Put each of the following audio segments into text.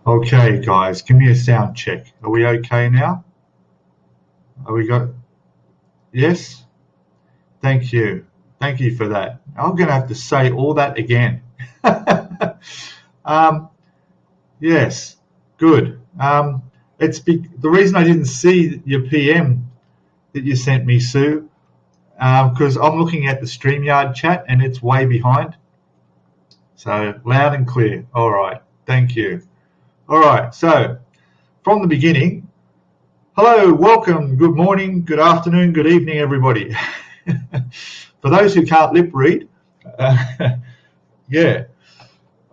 Okay, guys, give me a sound check. Are we okay now? Are we got? Yes? Thank you. Thank you for that. I'm going to have to say all that again. um, yes, good. The reason I didn't see your PM that you sent me, Sue, because I'm looking at the StreamYard chat and it's way behind. So loud and clear. All right. Thank you. All right. So from the beginning, hello, welcome, good morning, good afternoon, good evening, everybody. For those who can't lip read, yeah.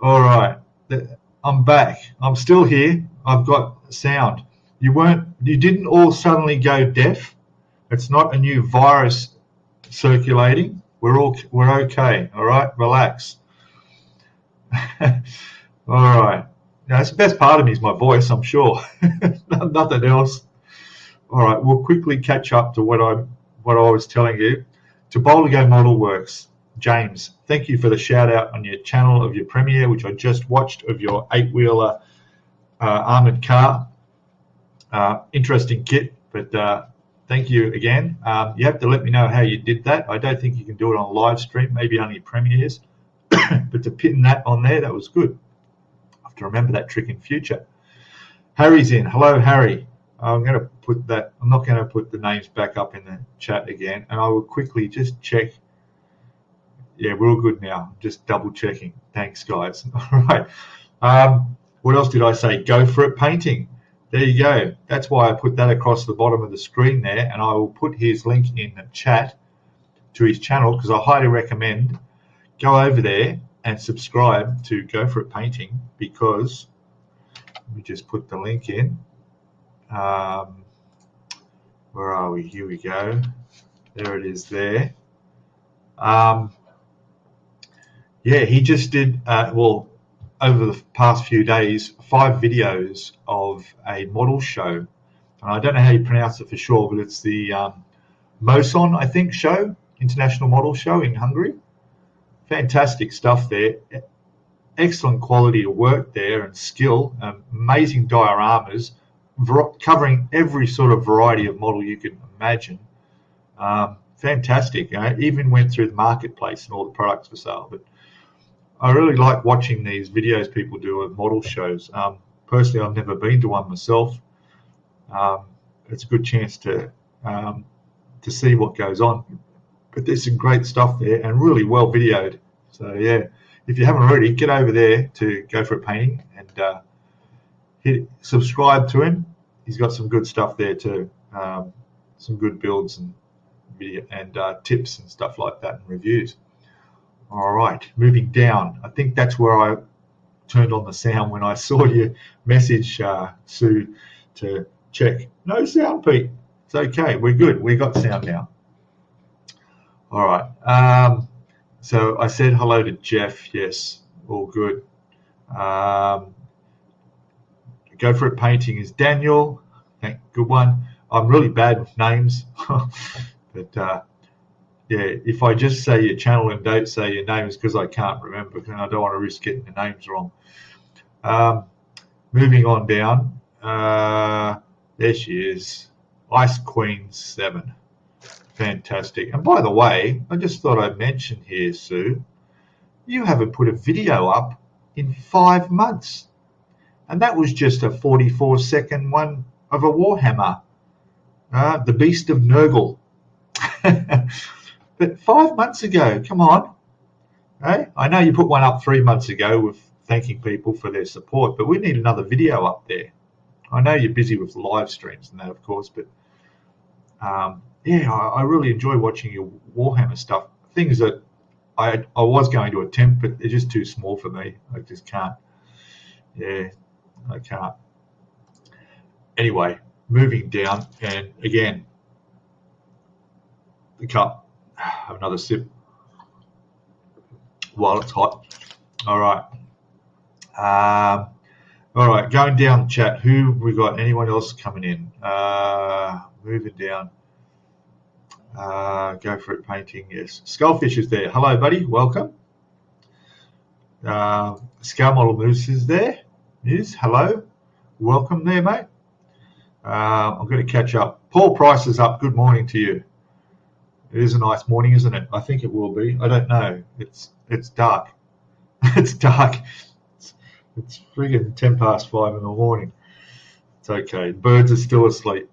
All right. I'm back. I'm still here. I've got sound. You didn't all suddenly go deaf. It's not a new virus circulating. We're okay. All right. Relax. All right. Now, it's the best part of me is my voice, I'm sure. Nothing else. All right. We'll quickly catch up to what I was telling you. Toboligo Model Works. James, thank you for the shout out on your channel of your premiere, which I just watched, of your 8-wheeler armoured car. Interesting kit, but thank you again. You have to let me know how you did that. I don't think you can do it on live stream, maybe only premieres. But to pin that on there, that was good. I have to remember that trick in future. Harry's in. Hello, Harry. I'm not going to put the names back up in the chat again, and I will quickly just check. Yeah, we're all good now. Just double checking. Thanks, guys. All right. What else did I say? Go for it painting. There you go. That's why I put that across the bottom of the screen there, and I will put his link in the chat to his channel, because I highly recommend go over there and subscribe to Go For It Painting, because let me just put the link in. Where are we? Here we go. There it is there. Yeah, he just did, over the past few days, 5 videos of a model show. And I don't know how you pronounce it for sure, but it's the MOSON, I think, show, International Model Show in Hungary. Fantastic stuff there. Excellent quality of work there and skill. Amazing dioramas, covering every sort of variety of model you could imagine. Fantastic. Even went through the marketplace and all the products for sale. But I really like watching these videos people do of model shows. Personally, I've never been to one myself. It's a good chance to see what goes on. But there's some great stuff there and really well videoed. So yeah, if you haven't already, get over there to Go For It Painting and subscribe to him. He's got some good stuff there too. Some good builds and video and tips and stuff like that, and reviews. All right, moving down. I think that's where I turned on the sound when I saw your message, Sue, to check. No sound, Pete. It's okay. We're good. We got sound now. All right. So I said hello to Jeff. Yes, all good. Go For It Painting is Daniel. Good one. I'm really bad with names, but yeah, if I just say your channel and don't say your name, it's because I can't remember, and I don't want to risk getting the names wrong. Moving on down. There she is. Ice Queen 7. Fantastic. And by the way, I just thought I'd mention here, Sue, you haven't put a video up in 5 months. And that was just a 44-second one of a Warhammer, the Beast of Nurgle. But 5 months ago, come on. Hey? I know you put one up 3 months ago with thanking people for their support, but we need another video up there. I know you're busy with live streams and that, of course, but yeah, I really enjoy watching your Warhammer stuff. Things that I was going to attempt, but they're just too small for me. I just can't. Yeah, I can't. Anyway, moving down, and again, the cup. Have another sip while it's hot. All right. All right, going down the chat. Who we got? Anyone else coming in? Moving down. Go For It Painting. Yes. Skullfish is there. Hello, buddy. Welcome. Scale Model Moose is there. is. Hello. Welcome there, mate. I'm going to catch up. Paul Price is up. Good morning to you. It is a nice morning, isn't it? I think it will be. I don't know. It's dark. It's dark. It's friggin' 5:10 in the morning. It's okay. Birds are still asleep.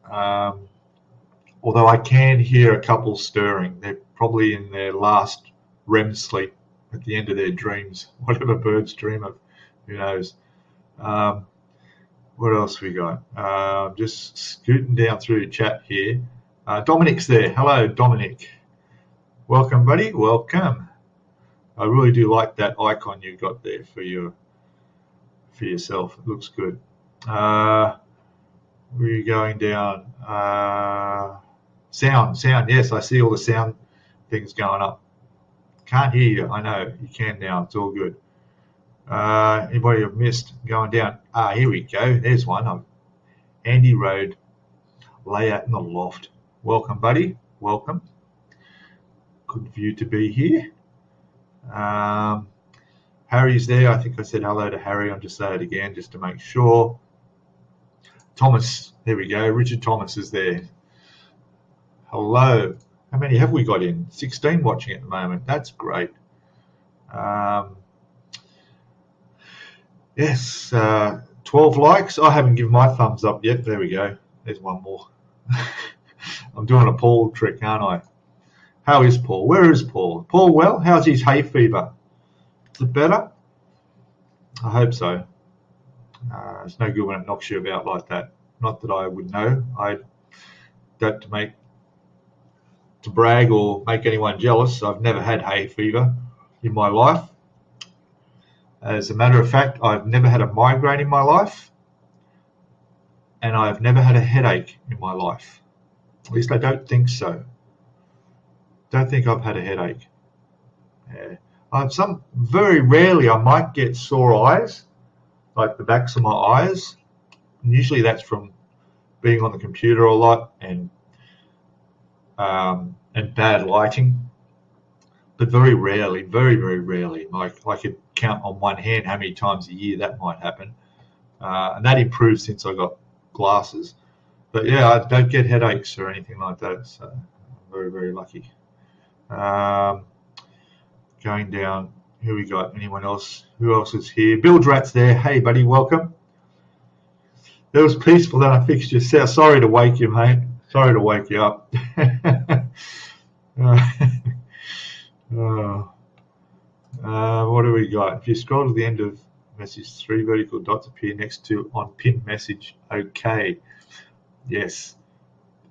Although I can hear a couple stirring. They're probably in their last REM sleep at the end of their dreams. Whatever birds dream of, who knows. What else we got? Just scooting down through the chat here. Dominic's there. Hello, Dominic. Welcome, buddy. Welcome. I really do like that icon you got there for yourself. It looks good. We're going down. Sound. Yes, I see all the sound things going up. Can't hear you. I know. You can now. It's all good. Anybody I've missed going down? Here we go. There's one. Andy Road, layout in the loft. Welcome, buddy. Welcome. Good view to be here. Harry's there. I think I said hello to Harry. I'll just say it again just to make sure. Thomas, there we go. Richard Thomas is there. Hello. How many have we got in? 16 watching at the moment. That's great. Yes, 12 likes. I haven't given my thumbs up yet. There we go. There's one more. I'm doing a Paul trick, aren't I? How is Paul? Where is Paul? Paul, well, how's his hay fever? Is it better? I hope so. It's no good when it knocks you about like that. Not that I would know. I don't to brag or make anyone jealous. I've never had hay fever in my life. As a matter of fact, I've never had a migraine in my life, and I've never had a headache in my life. At least I don't think so. Don't think I've had a headache. Yeah. Very rarely I might get sore eyes, like the backs of my eyes. And usually that's from being on the computer a lot and bad lighting. But very rarely, very, very rarely. Like I could count on one hand how many times a year that might happen. And that improved since I got glasses. But yeah, I don't get headaches or anything like that. So I'm very, very lucky. Going down, who we got? Anyone else? Who else is here? Bill Drat's there. Hey, buddy, welcome. It was peaceful, then I fixed your cell. Sorry to wake you, mate. Sorry to wake you up. What do we got? If you scroll to the end of message, 3 vertical dots appear next to on pinned message. Okay. Yes.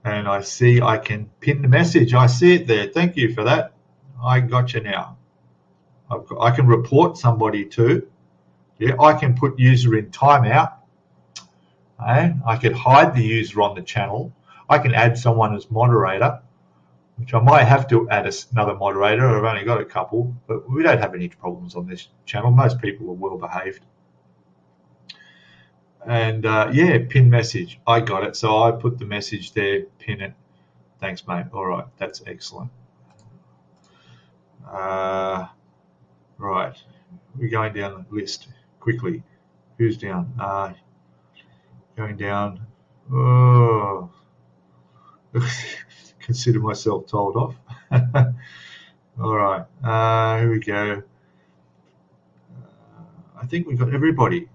And I see I can pin the message. I see it there. Thank you for that. I got you now. I can report somebody too. Yeah, I can put user in timeout. And I could hide the user on the channel. I can add someone as moderator, which I might have to add another moderator. I've only got a couple, but we don't have any problems on this channel. Most people are well behaved. And yeah, pin message. I got it. So I put the message there, pin it. Thanks, mate. All right, that's excellent. Right, we're going down the list quickly. Who's down? Going down. Oh, consider myself told off. All right, here we go. I think we've got everybody.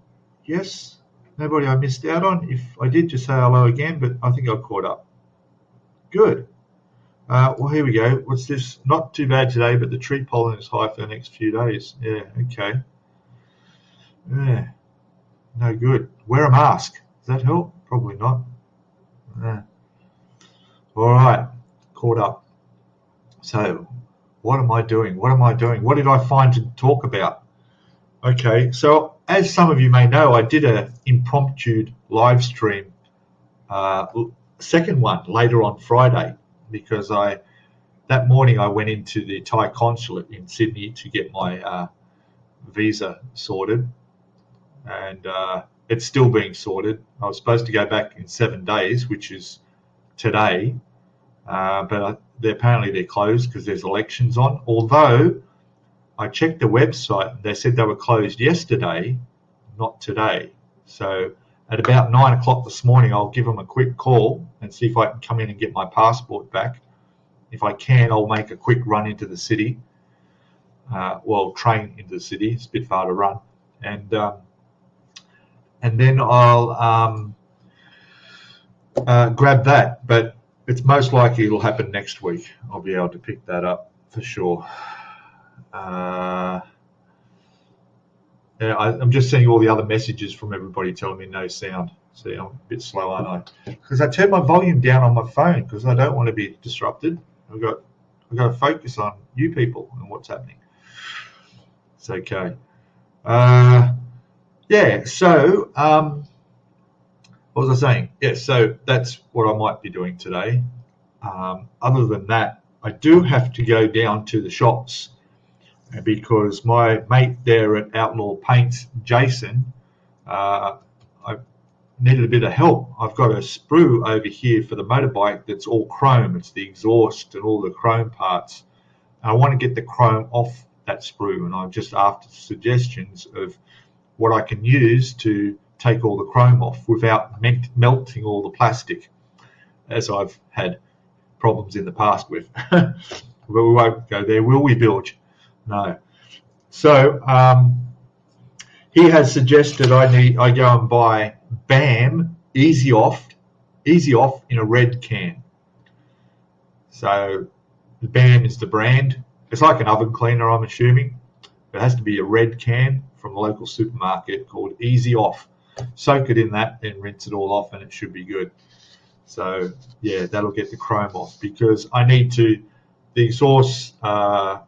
Yes, nobody I missed out on. If I did, just say hello again, but I think I've caught up. Good. Well, here we go. What's this? Not too bad today, but the tree pollen is high for the next few days. Yeah, okay. Yeah, no good. Wear a mask. Does that help? Probably not. Yeah. All right, caught up. So, what am I doing? What am I doing? What did I find to talk about? Okay, so as some of you may know, I did an impromptu live stream, second one later on Friday, because that morning I went into the Thai consulate in Sydney to get my visa sorted, and it's still being sorted. I was supposed to go back in 7 days, which is today, but apparently they're closed because there's elections on. Although I checked the website, they said they were closed yesterday, not today. So at about 9 o'clock this morning, I'll give them a quick call and see if I can come in and get my passport back. If I can, I'll make a quick run into the city. Train into the city. It's a bit far to run, and then I'll grab that. But it's most likely it'll happen next week. I'll be able to pick that up for sure. I'm just seeing all the other messages from everybody telling me no sound. See, I'm a bit slow, aren't I? Because I turned my volume down on my phone because I don't want to be disrupted. I've got to focus on you people and what's happening. It's okay. So what was I saying? Yeah, so that's what I might be doing today. Other than that, I do have to go down to the shops because my mate there at Outlaw Paints, Jason, I needed a bit of help. I've got a sprue over here for the motorbike that's all chrome. It's the exhaust and all the chrome parts. And I want to get the chrome off that sprue, and I'm just after suggestions of what I can use to take all the chrome off without melting all the plastic, as I've had problems in the past with. But we won't go there, will we, Bilge? No. So he has suggested I go and buy BAM Easy Off in a red can. So the BAM is the brand. It's like an oven cleaner, I'm assuming. It has to be a red can from the local supermarket called Easy Off. Soak it in that, then rinse it all off, and it should be good. So yeah, that'll get the chrome off because I need to. The exhaust got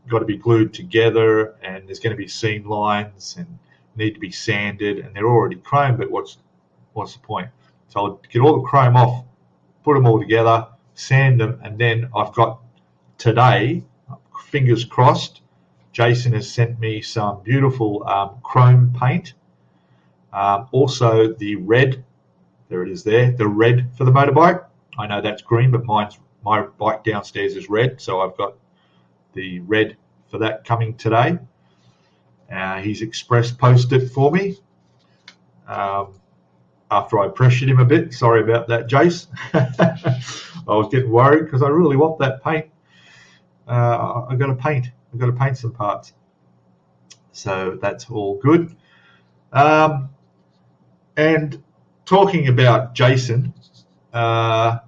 to be glued together, and there's going to be seam lines and need to be sanded, and they're already chrome. But what's the point? So I'll get all the chrome off, put them all together, sand them, and then I've got today. Fingers crossed. Jason has sent me some beautiful chrome paint. Also the red, there it is there, the red for the motorbike. I know that's green, but my bike downstairs is red, so I've got the red for that coming today. He's express posted for me after I pressured him a bit. Sorry about that, Jace. I was getting worried because I really want that paint. I've got to paint some parts, so that's all good. And talking about Jason, I'm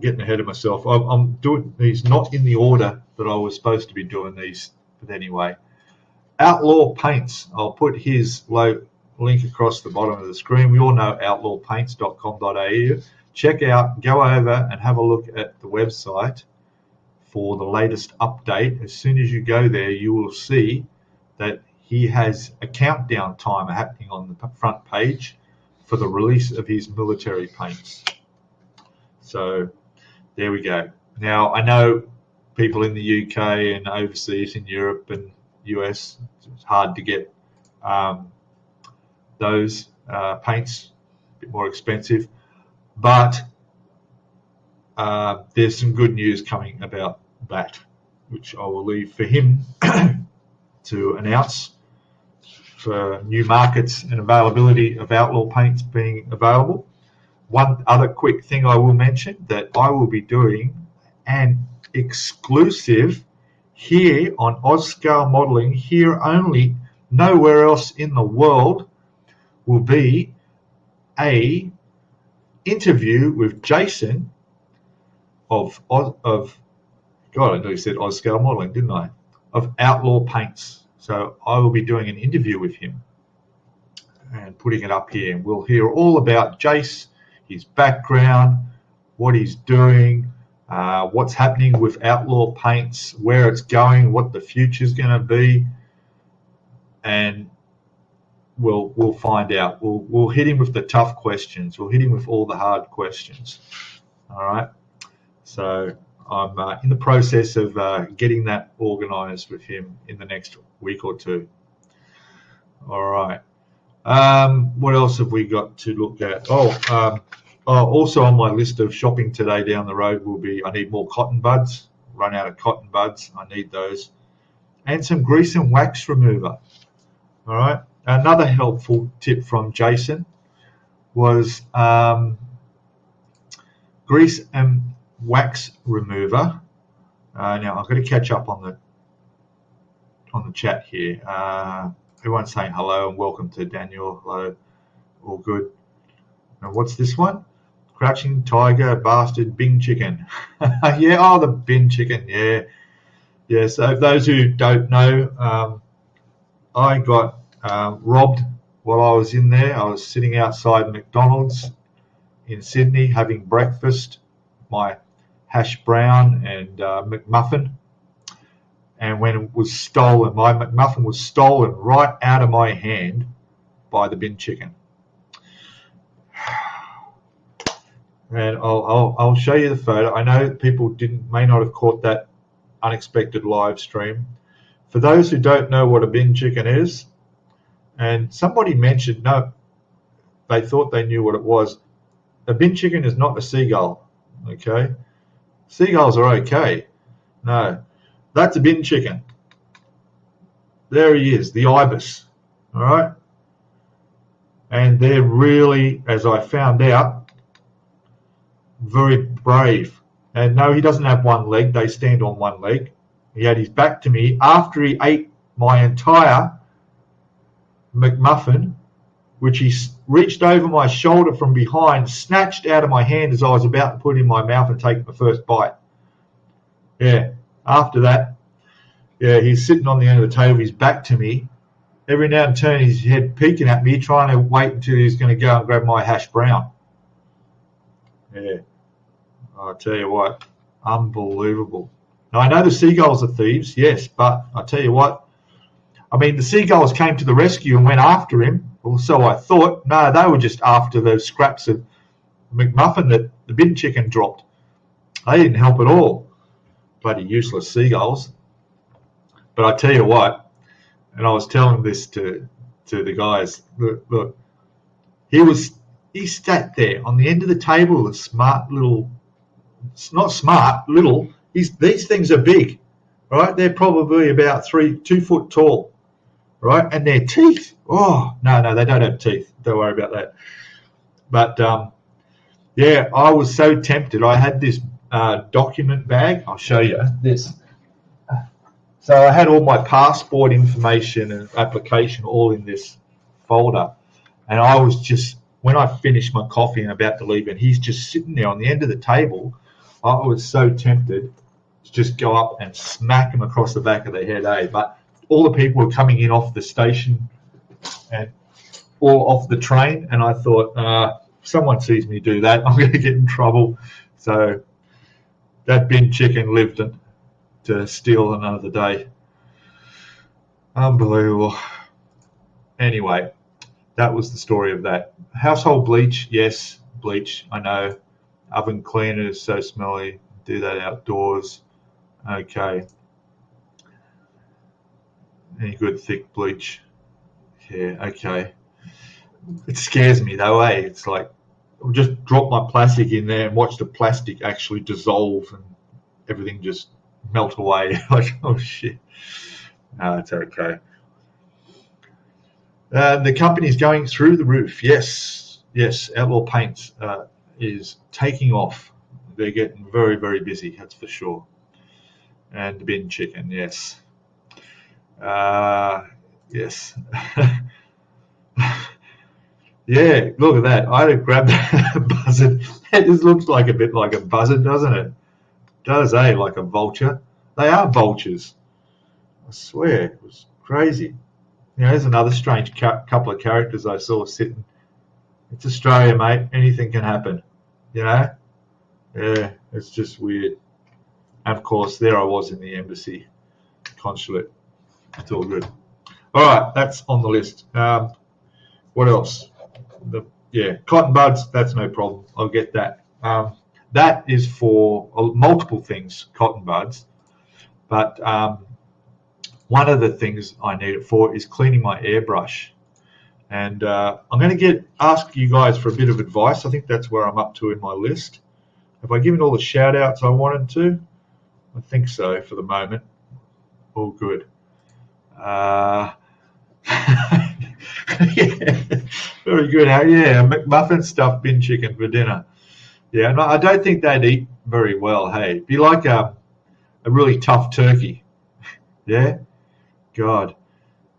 getting ahead of myself. I'm doing these not in the order that I was supposed to be doing these, but anyway. Outlaw Paints, I'll put his link across the bottom of the screen. We all know outlawpaints.com.au. Check out, go over and have a look at the website for the latest update. As soon as you go there, you will see that he has a countdown timer happening on the front page for the release of his military paints. So there we go. Now, I know people in the UK and overseas in Europe and US, it's hard to get those paints, a bit more expensive, but there's some good news coming about that, which I will leave for him to announce for new markets and availability of Outlaw Paints being available. One other quick thing I will mention, that I will be doing an exclusive here on Scalemodeling, here only, nowhere else in the world, will be a interview with Jason of God, I nearly said Scalemodeling, didn't I? Of Outlaw Paints. So I will be doing an interview with him and putting it up here. And we'll hear all about Jace, his background, what he's doing, what's happening with Outlaw Paints, where it's going, what the future's going to be, and we'll find out. We'll hit him with the tough questions. We'll hit him with all the hard questions. All right. So I'm in the process of getting that organised with him in the next week or two. All right. What else have we got to look at? Also on my list of shopping today down the road will be, I need more cotton buds. Run out of cotton buds. I need those. And some grease and wax remover. All right. another helpful tip from Jason was grease and wax remover. Now I've got to catch up on the chat here. Everyone's saying hello and welcome to Daniel. Hello, all good. Now what's this one? Crouching Tiger, Bastard, Bing Chicken. Yeah, oh, the bin chicken. Yeah. So those who don't know, I got robbed while I was in there. I was sitting outside McDonald's in Sydney having breakfast, my hash brown and McMuffin. And when it was stolen, my McMuffin was stolen right out of my hand by the bin chicken. And I'll show you the photo. I know people may not have caught that unexpected live stream. For those who don't know what a bin chicken is, and somebody mentioned, no, they thought they knew what it was. A bin chicken is not a seagull, okay? Seagulls are okay. No, that's a bin chicken. There he is, the ibis, all right? And they're really, as I found out, very brave. And no, he doesn't have one leg. They stand on one leg. He had his back to me after he ate my entire McMuffin, which he reached over my shoulder from behind, snatched out of my hand as I was about to put it in my mouth and take the first bite. Yeah, after that, yeah, he's sitting on the end of the table, his back to me. Every now and then his head peeking at me, trying to wait until he's going to go and grab my hash brown. Yeah, I'll tell you what, unbelievable. Now, I know the seagulls are thieves, yes, but I'll tell you what, I mean, the seagulls came to the rescue and went after him, or so I thought. No, they were just after the scraps of McMuffin that the bin chicken dropped. They didn't help at all. Bloody useless seagulls. But I tell you what, and I was telling this to the guys, look, he sat there on the end of the table, a smart little, not smart, little, these things are big, right? They're probably about 2 foot tall, right? And their teeth, oh, no, they don't have teeth. Don't worry about that. But, yeah, I was so tempted. I had this document bag. I'll show you this. So I had all my passport information and application all in this folder. And I was just, when I finished my coffee and about to leave, and he's just sitting there on the end of the table, I was so tempted to just go up and smack him across the back of the head, But all the people were coming in off the station and or off the train, and I thought, if someone sees me do that, I'm going to get in trouble. So that bin chicken lived to steal another day. Unbelievable. Anyway, that was the story of that. Household bleach, yes, bleach, I know. Oven cleaner is so smelly. Do that outdoors. Okay. Any good thick bleach? Yeah, okay. It scares me though, It's like, I'll just drop my plastic in there and watch the plastic actually dissolve and everything just melt away. Like, oh shit. No, it's okay. The company's going through the roof. Yes, Outlaw Paints is taking off. They're getting very, very busy, that's for sure. And the bin chicken, yes. Yes. Yeah, look at that. I had to grab that buzzard. It just looks like a bit like a buzzard, doesn't it? It does, like a vulture. They are vultures. I swear, it was crazy. There's another strange couple of characters I saw sitting. It's Australia, mate. Anything can happen, Yeah, it's just weird. And, of course, there I was in the embassy consulate. It's all good. All right, that's on the list. What else? Cotton buds, that's no problem. I'll get that. That is for multiple things, cotton buds. But one of the things I need it for is cleaning my airbrush. And I'm going to ask you guys for a bit of advice. I think that's where I'm up to in my list. Have I given all the shout outs I wanted to? I think so for the moment. All good. Yeah, very good. Yeah, McMuffin stuffed bin chicken for dinner. Yeah, no, I don't think they'd eat very well. Hey, it'd be like a really tough turkey. Yeah, God.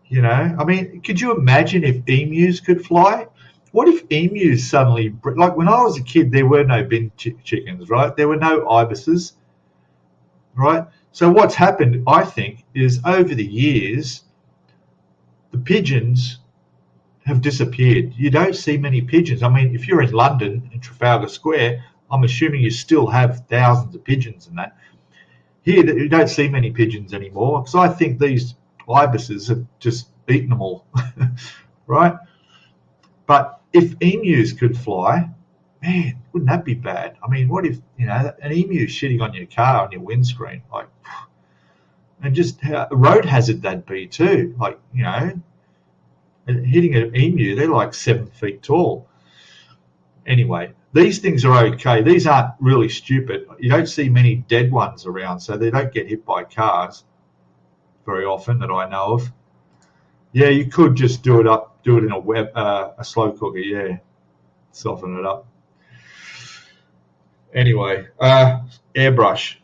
You know, I mean, could you imagine if emus could fly? What if emus suddenly, like when I was a kid, there were no bin chickens, right? There were no ibises, right? So what's happened, I think, is over the years, the pigeons have disappeared. You don't see many pigeons. I mean, if you're in London, in Trafalgar Square, I'm assuming you still have thousands of pigeons and that. Here, you don't see many pigeons anymore because I think these ibises have just eaten them all, right? But if emus could fly, man, wouldn't that be bad? I mean, what if, an emu shitting on your car, on your windscreen, like, and just how a road hazard that'd be too, like, and hitting an emu, they're like 7 feet tall. Anyway, these things are okay. These aren't really stupid. You don't see many dead ones around, so they don't get hit by cars very often that I know of. Yeah, you could just do it in a slow cooker, yeah, soften it up. Anyway, airbrush.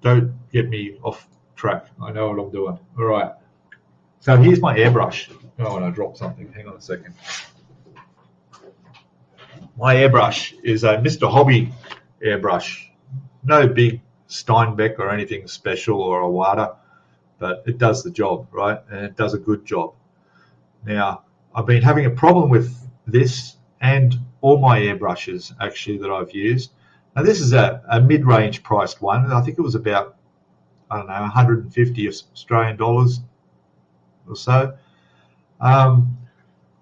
Don't get me off track. I know what I'm doing. All right. So here's my airbrush. Oh, and I dropped something. Hang on a second. My airbrush is a Mr. Hobby airbrush. No big Steinbeck or anything special or a Wada, but it does the job, right? And it does a good job. Now, I've been having a problem with this and all my airbrushes, actually, that I've used. Now, this is a mid-range priced one. I think it was about, I don't know, 150 Australian dollars or so.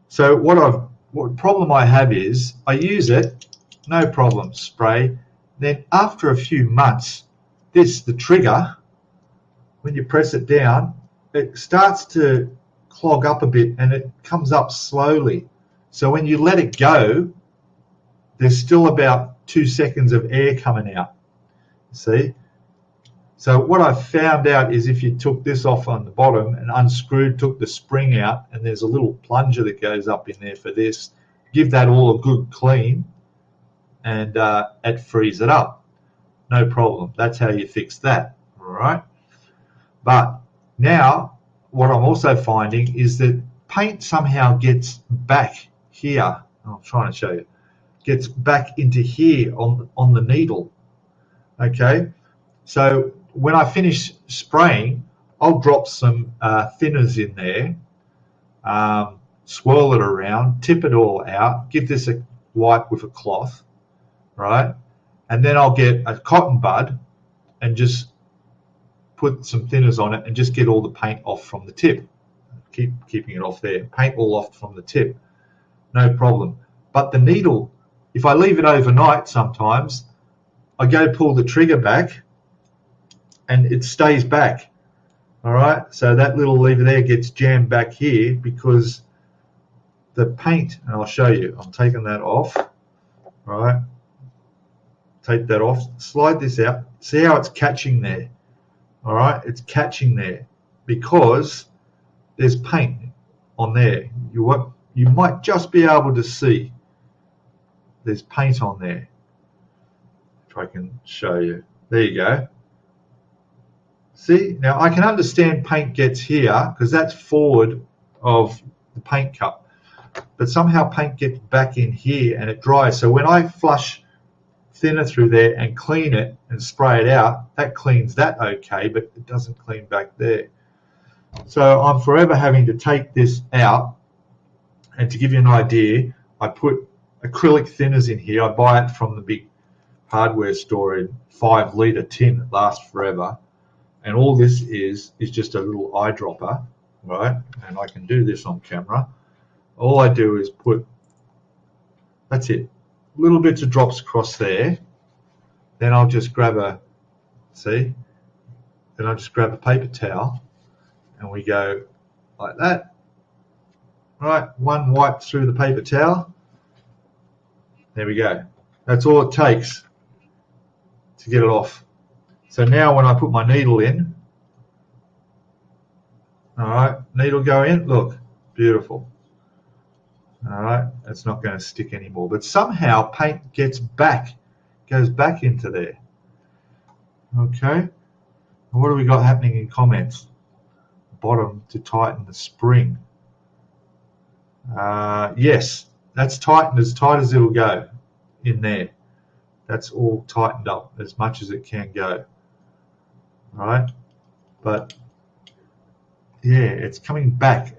So what problem I have is I use it, no problem, spray. Then after a few months, the trigger, when you press it down, it starts to clog up a bit and it comes up slowly. So when you let it go, there's still about 2 seconds of air coming out. See? So what I found out is if you took this off on the bottom and unscrewed, took the spring out, and there's a little plunger that goes up in there for this, give that all a good clean, and it frees it up. No problem. That's how you fix that. All right. But now what I'm also finding is that paint somehow gets back here. I'm trying to show you. Gets back into here on the needle. Okay. So when I finish spraying, I'll drop some thinners in there, swirl it around, tip it all out, give this a wipe with a cloth, right? And then I'll get a cotton bud and just put some thinners on it and just get all the paint off from the tip. Keeping it off there. Paint all off from the tip. No problem. But the needle, if I leave it overnight sometimes, I go pull the trigger back and it stays back. All right, so that little lever there gets jammed back here because the paint, and I'll show you, I'm taking that off. All right, take that off, slide this out, see how it's catching there. All right, it's catching there because there's paint on there. You might just be able to see there's paint on there. If I can show you. There you go. See, now I can understand paint gets here because that's forward of the paint cup, but somehow paint gets back in here and it dries. So when I flush thinner through there and clean it and spray it out, that cleans that okay, but it doesn't clean back there. So I'm forever having to take this out, and to give you an idea, I put acrylic thinners in here. I buy it from the big hardware store in 5-litre tin. It lasts forever. And all this is just a little eyedropper, right? And I can do this on camera. All I do is put, that's it, little bits of drops across there. Then I'll just grab a, see? Then I'll just grab a paper towel and we go like that. Right, one wipe through the paper towel. There we go. That's all it takes to get it off. So now when I put my needle in, all right, needle go in, look, beautiful. All right, it's not going to stick anymore. But somehow paint goes back into there. Okay, what do we got happening in comments? Bottom to tighten the spring. Yes, that's tightened as tight as it'll go in there. That's all tightened up as much as it can go. All right, but yeah, it's coming back.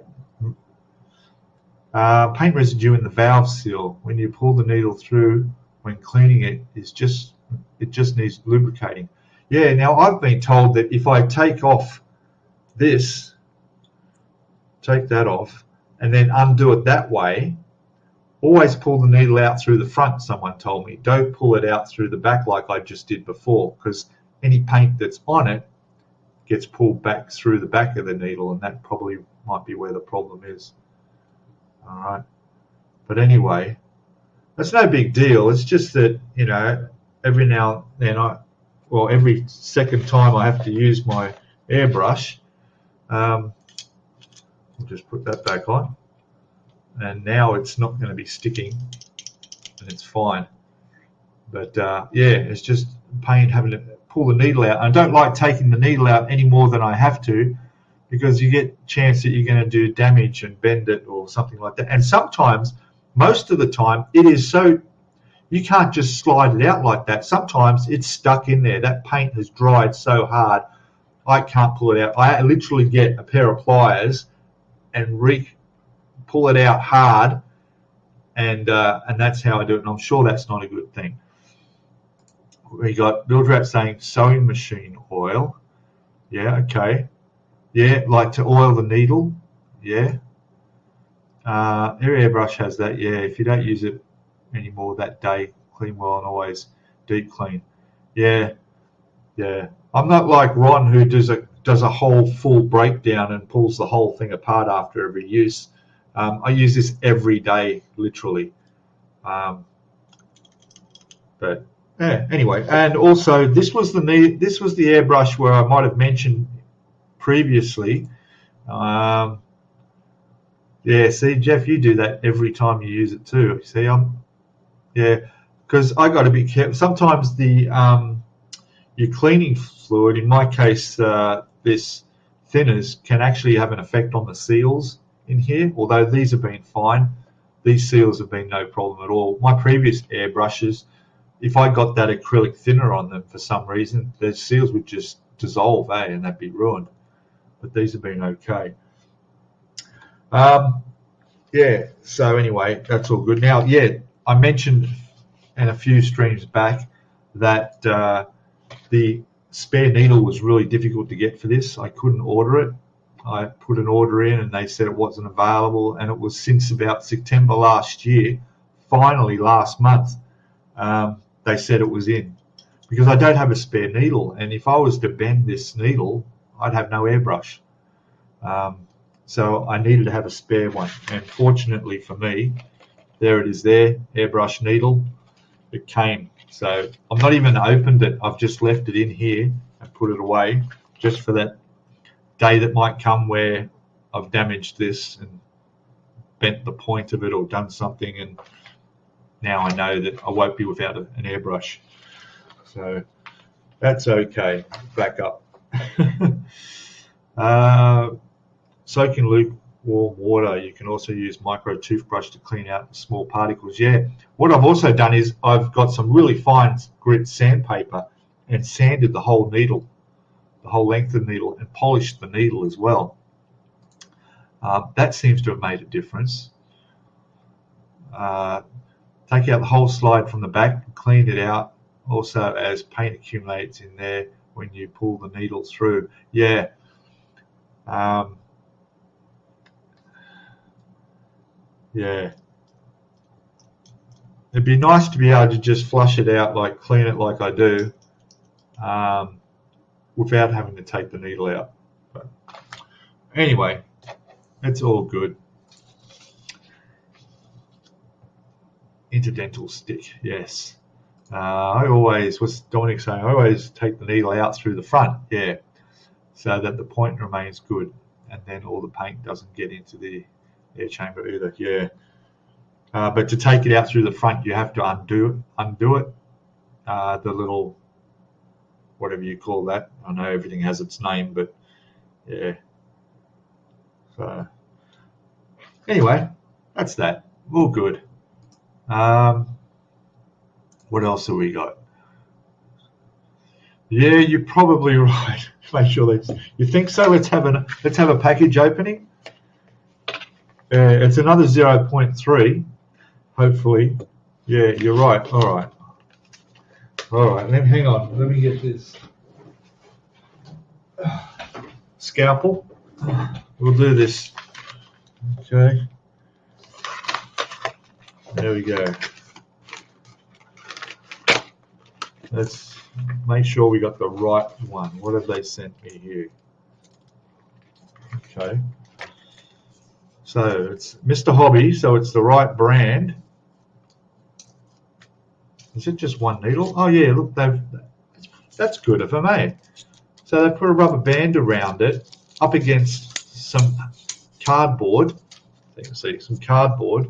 Paint residue in the valve seal. When you pull the needle through when cleaning it, it just needs lubricating. Yeah, now I've been told that if I take off this, take that off, and then undo it that way, always pull the needle out through the front, someone told me. Don't pull it out through the back like I just did before, because any paint that's on it gets pulled back through the back of the needle, and that probably might be where the problem is. All right, but anyway, that's no big deal. It's just that, you know, every now and then every second time I have to use my airbrush. I'll just put that back on, and now it's not going to be sticking, and it's fine. But yeah, it's just pain having to pull the needle out. I don't like taking the needle out any more than I have to, because you get a chance that you're going to do damage and bend it or something like that. And sometimes, most of the time, it is so, you can't just slide it out like that. Sometimes it's stuck in there. That paint has dried so hard, I can't pull it out. I literally get a pair of pliers and pull it out hard, and that's how I do it. And I'm sure that's not a good thing. We got Buildrap saying sewing machine oil. Yeah, okay. Yeah, like to oil the needle. Yeah. Every airbrush has that. Yeah, if you don't use it anymore that day, clean well and always deep clean. Yeah, yeah. I'm not like Ron, who does a whole full breakdown and pulls the whole thing apart after every use. I use this every day, literally. But yeah, anyway, and also this was the airbrush where I might have mentioned previously. Yeah, see, Jeff, you do that every time you use it too. See, yeah, because I got to be careful. Sometimes your cleaning fluid, in my case, this thinners, can actually have an effect on the seals in here. Although these have been fine, these seals have been no problem at all. My previous airbrushes, if I got that acrylic thinner on them for some reason, the seals would just dissolve, and they'd be ruined. But these have been okay. Yeah, so anyway, that's all good. Now, yeah, I mentioned in a few streams back that the spare needle was really difficult to get for this. I couldn't order it. I put an order in and they said it wasn't available, and it was since about September last year. Finally, last month, they said it was in, because I don't have a spare needle, and if I was to bend this needle, I'd have no airbrush. So I needed to have a spare one, and fortunately for me, there it is there, airbrush needle, it came. So I've not even opened it, I've just left it in here and put it away, just for that day that might come where I've damaged this and bent the point of it or done something, and now I know that I won't be without an airbrush. So that's okay, back up. Soak in lukewarm water. You can also use micro toothbrush to clean out small particles. Yeah, what I've also done is I've got some really fine grit sandpaper and sanded the whole needle, the whole length of the needle, and polished the needle as well. That seems to have made a difference. Take out the whole slide from the back and clean it out, also as paint accumulates in there when you pull the needle through. Yeah. Yeah. It'd be nice to be able to just flush it out, like clean it like I do, without having to take the needle out. But anyway, it's all good. Interdental stick, yes. What's Dominic saying? I always take the needle out through the front, yeah, so that the point remains good, and then all the paint doesn't get into the air chamber either. Yeah. But to take it out through the front, you have to undo it. The little, whatever you call that. I know everything has its name, but yeah. So anyway, that's that. All good. What else have we got? Yeah, you're probably right. Make sure that you think so. Let's have a package opening. It's another 0.3. Hopefully, yeah, you're right. All right. Hang on. Let me get this scalpel. We'll do this. Okay. There we go. Let's make sure we got the right one. What have they sent me here? Okay. So it's Mr. Hobby, so it's the right brand. Is it just one needle? Oh yeah, look, that's good of them, eh? So they put a rubber band around it, up against some cardboard. You can see some cardboard,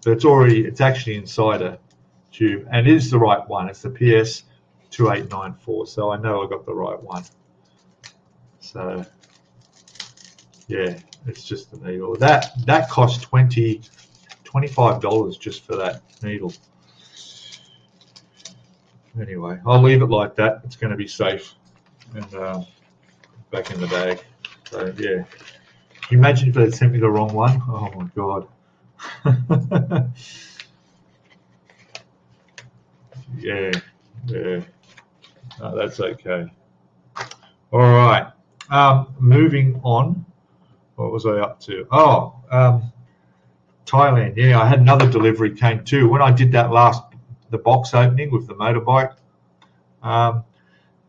but it's actually inside a tube, and it is the right one. It's the PS 2894. So I know I got the right one. So yeah, it's just the needle. That cost $25 just for that needle. Anyway, I'll leave it like that. It's going to be safe and back in the bag. So yeah, can you imagine if they sent me the wrong one? Oh my god. Yeah. No, that's okay. All right. Moving on. What was I up to? Oh, Thailand. Yeah, I had another delivery came too. When I did that the box opening with the motorbike, and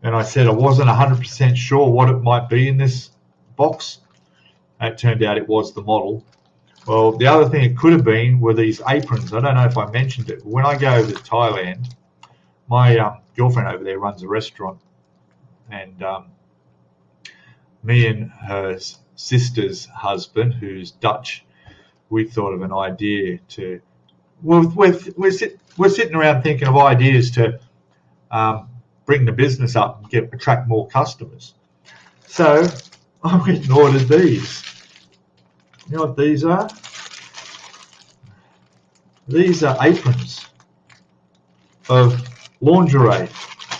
I said I wasn't 100% sure what it might be in this box. And it turned out it was the model. Well, the other thing it could have been were these aprons. I don't know if I mentioned it, but when I go over to Thailand, my girlfriend over there runs a restaurant, and me and her sister's husband, who's Dutch, we thought of an idea to. We're sitting around thinking of ideas to bring the business up and attract more customers. So I went and ordered these. You know what these are? These are aprons of lingerie.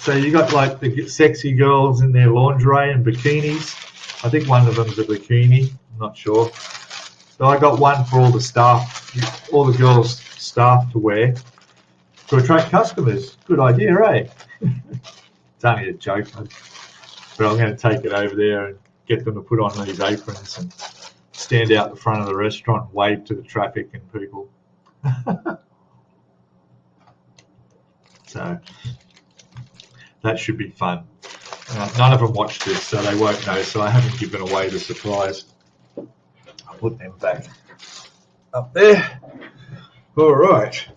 So you got like the sexy girls in their lingerie and bikinis. I think one of them's a bikini. I'm not sure. So I got one for all the staff, all the girls' staff to wear to attract customers. Good idea, eh? It's only a joke, but I'm going to take it over there and get them to put on these aprons and stand out the front of the restaurant and wave to the traffic and people. So that should be fun. None of them watched this, so they won't know. So I haven't given away the surprise. I'll put them back up there. All right.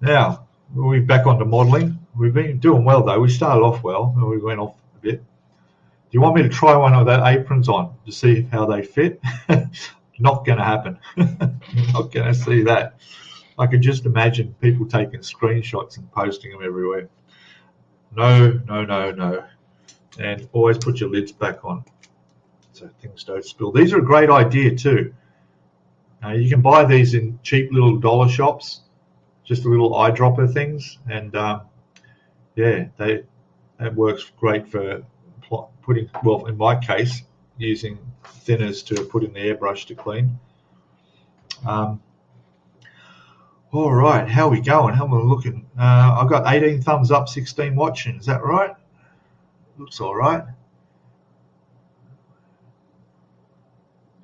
Now we're back onto modelling. We've been doing well though. We started off well, and we went off a bit. Do you want me to try one of that aprons on to see how they fit? Not going to happen. Not going to see that. I can just imagine people taking screenshots and posting them everywhere. No. And always put your lids back on so things don't spill. These are a great idea too. You can buy these in cheap little dollar shops, just a little eyedropper things, and yeah, that works great for putting, well, in my case, using thinners to put in the airbrush to clean. All right, how are we going? How am I looking? I've got 18 thumbs up, 16 watching. Is that right? Looks all right.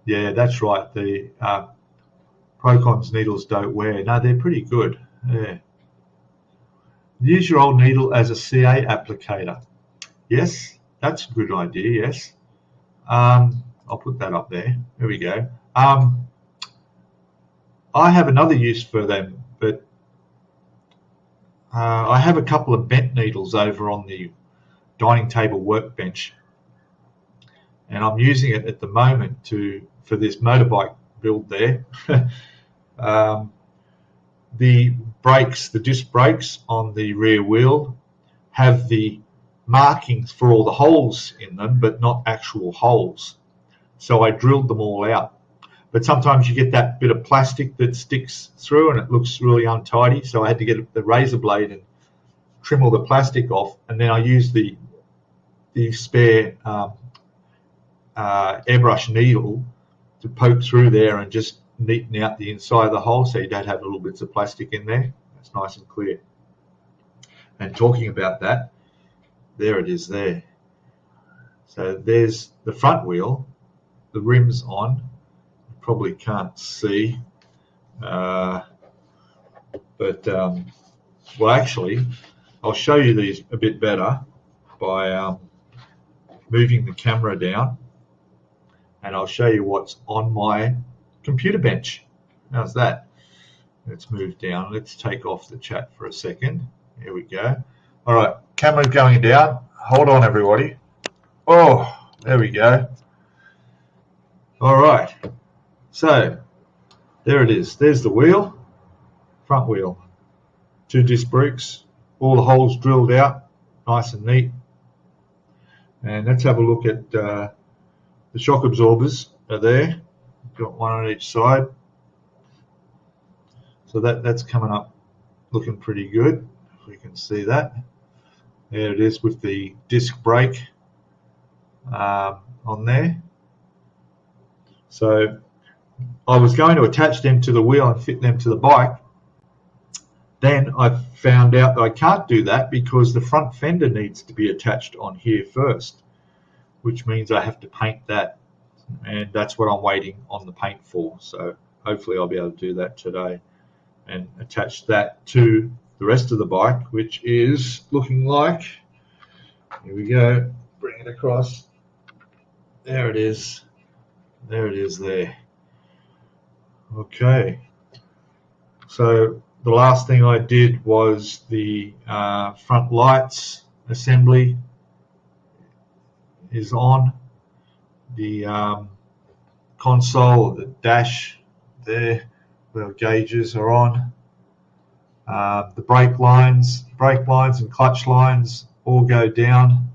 Yeah, that's right. The Procon's needles don't wear. No, they're pretty good. Yeah. Use your old needle as a CA applicator. Yes, that's a good idea, yes. I'll put that up there. There we go. I have another use for them, but I have a couple of bent needles over on the dining table workbench, and I'm using it at the moment for this motorbike build there. The brakes, the disc brakes on the rear wheel have the markings for all the holes in them, but not actual holes. So I drilled them all out. But sometimes you get that bit of plastic that sticks through and it looks really untidy. So I had to get the razor blade and trim all the plastic off. And then I used the spare airbrush needle to poke through there and just neaten out the inside of the hole so you don't have little bits of plastic in there. It's nice and clear. And talking about that, there it is there. So there's the front wheel, the rim's on. You probably can't see, well actually I'll show you these a bit better by moving the camera down, and I'll show you what's on my computer bench. How's that? Let's move down. Let's take off the chat for a second. Here we go. All right, camera's going down. Hold on, everybody. Oh, there we go. All right. So there it is. There's the wheel, front wheel. 2 disc brakes, all the holes drilled out, nice and neat. And let's have a look at the shock absorbers are there. Got one on each side. So that's coming up looking pretty good, if we can see that. There it is with the disc brake on there. So I was going to attach them to the wheel and fit them to the bike. Then I found out that I can't do that because the front fender needs to be attached on here first, which means I have to paint that, and that's what I'm waiting on the paint for. So hopefully I'll be able to do that today and attach that to the rest of the bike, which is looking like, here we go, bring it across, there it is there. Okay, so the last thing I did was the front lights assembly is on. The console, the dash there, the gauges are on. The brake lines and clutch lines all go down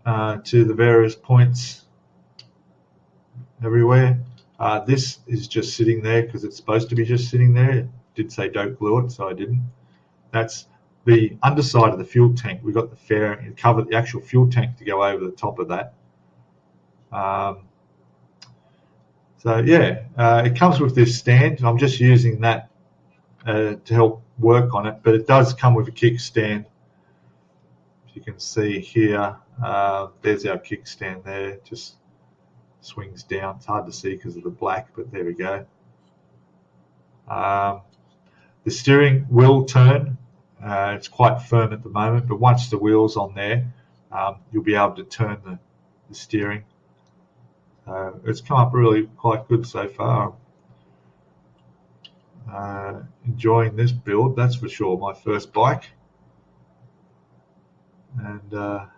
to the various points everywhere. This is just sitting there because it's supposed to be just sitting there. It did say don't glue it, so I didn't. That's the underside of the fuel tank. We've got the fairing, covered the actual fuel tank to go over the top of that. So yeah, it comes with this stand. I'm just using that to help work on it, but it does come with a kickstand. As you can see here, there's our kickstand there. Just swings down. It's hard to see because of the black, but there we go. The steering will turn. It's quite firm at the moment, but once the wheel's on there, you'll be able to turn the steering. It's come up really quite good so far. Enjoying this build, that's for sure. My first bike. And yeah,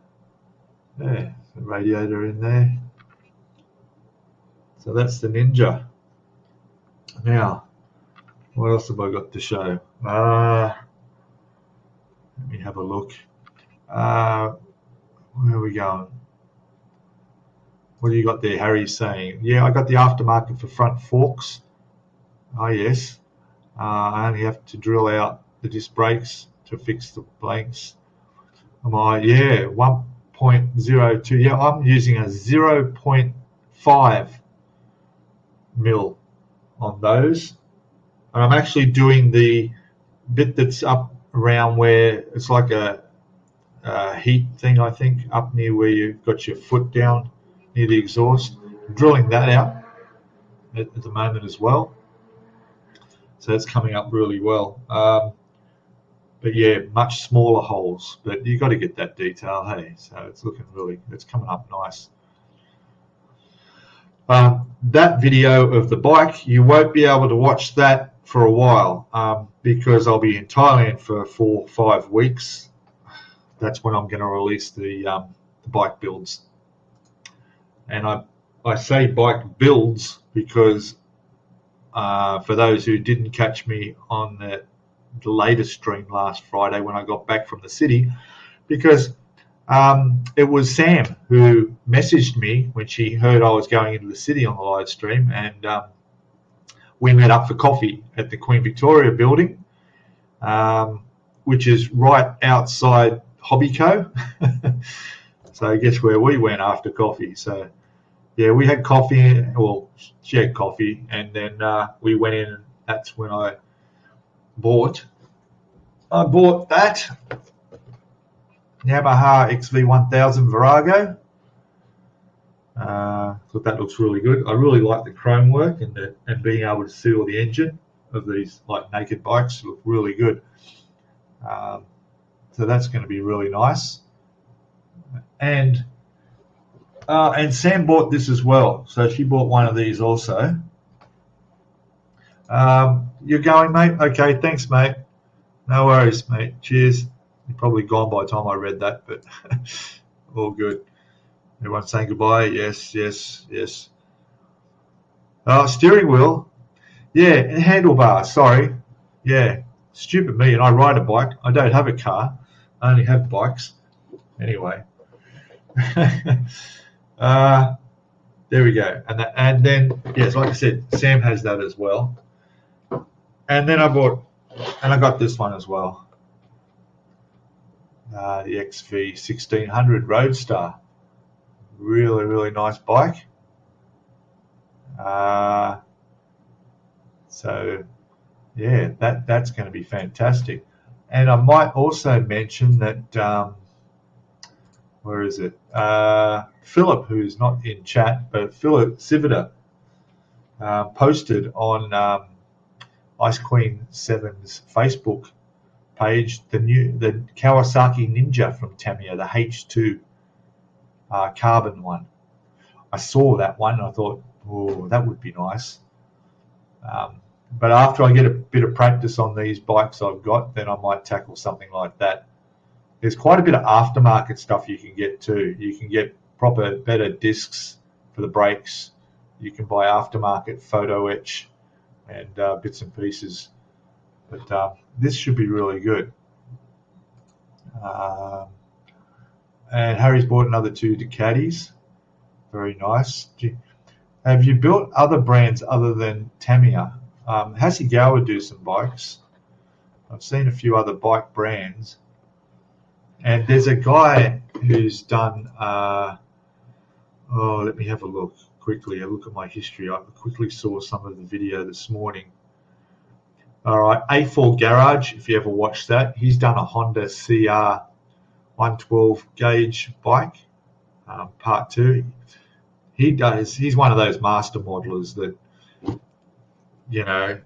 the radiator in there. So that's the Ninja. Now, what else have I got to show? Let me have a look. Where are we going? What do you got there, Harry's saying? Yeah, I got the aftermarket for front forks. Oh, yes. I only have to drill out the disc brakes to fix the blanks. Yeah, 1.02. Yeah, I'm using a 0.5 mil on those. And I'm actually doing the bit that's up around where it's like a heat thing, I think, up near where you've got your foot down near the exhaust. I'm drilling that out at the moment as well. So that's coming up really well. But yeah, much smaller holes, but you got to get that detail, hey? So it's looking really, it's coming up nice. That video of the bike, you won't be able to watch that for a while because I'll be in Thailand for 4 or 5 weeks. That's when I'm going to release the bike builds. And I say bike builds because for those who didn't catch me on the latest stream last Friday when I got back from the city, because it was Sam who messaged me when she heard I was going into the city on the live stream, and we met up for coffee at the Queen Victoria building, which is right outside Hobbyco. So I guess where we went after coffee. So yeah, we had coffee. Well, she had coffee, and then we went in, and that's when I bought that Yamaha XV1000 Virago. Thought that looks really good. I really like the chrome work and being able to see all the engine of these like naked bikes look really good. So that's going to be really nice. And Sam bought this as well. So she bought one of these also. You're going, mate? Okay, thanks, mate. No worries, mate. Cheers. You're probably gone by the time I read that, but all good. Everyone's saying goodbye. Yes, yes, yes. Steering wheel. Yeah, and handlebars. Sorry. Yeah, stupid me. And I ride a bike. I don't have a car. I only have bikes. Anyway. There we go. And then, yes, like I said, Sam has that as well. And then I got this one as well. The XV 1600 Roadstar. Really, really nice bike. So, yeah, that's going to be fantastic. And I might also mention that, where is it? Philip, who's not in chat, but Philip Civita posted on Ice Queen 7's Facebook page the Kawasaki Ninja from Tamiya, the H2 carbon one. I saw that one and I thought, oh, that would be nice. But after I get a bit of practice on these bikes I've got, then I might tackle something like that. There's quite a bit of aftermarket stuff you can get too. You can get better discs for the brakes. You can buy aftermarket photo etch and bits and pieces. But this should be really good. And Harry's bought another 2 Ducatis. Very nice. Have you built other brands other than Tamiya? Hasegawa do some bikes. I've seen a few other bike brands. And there's a guy who's done, let me have a look quickly. A look at my history. I quickly saw some of the video this morning. All right, A4 Garage, if you ever watched that, he's done a Honda CR 112 gauge bike, part 2. He's one of those master modelers that, you know,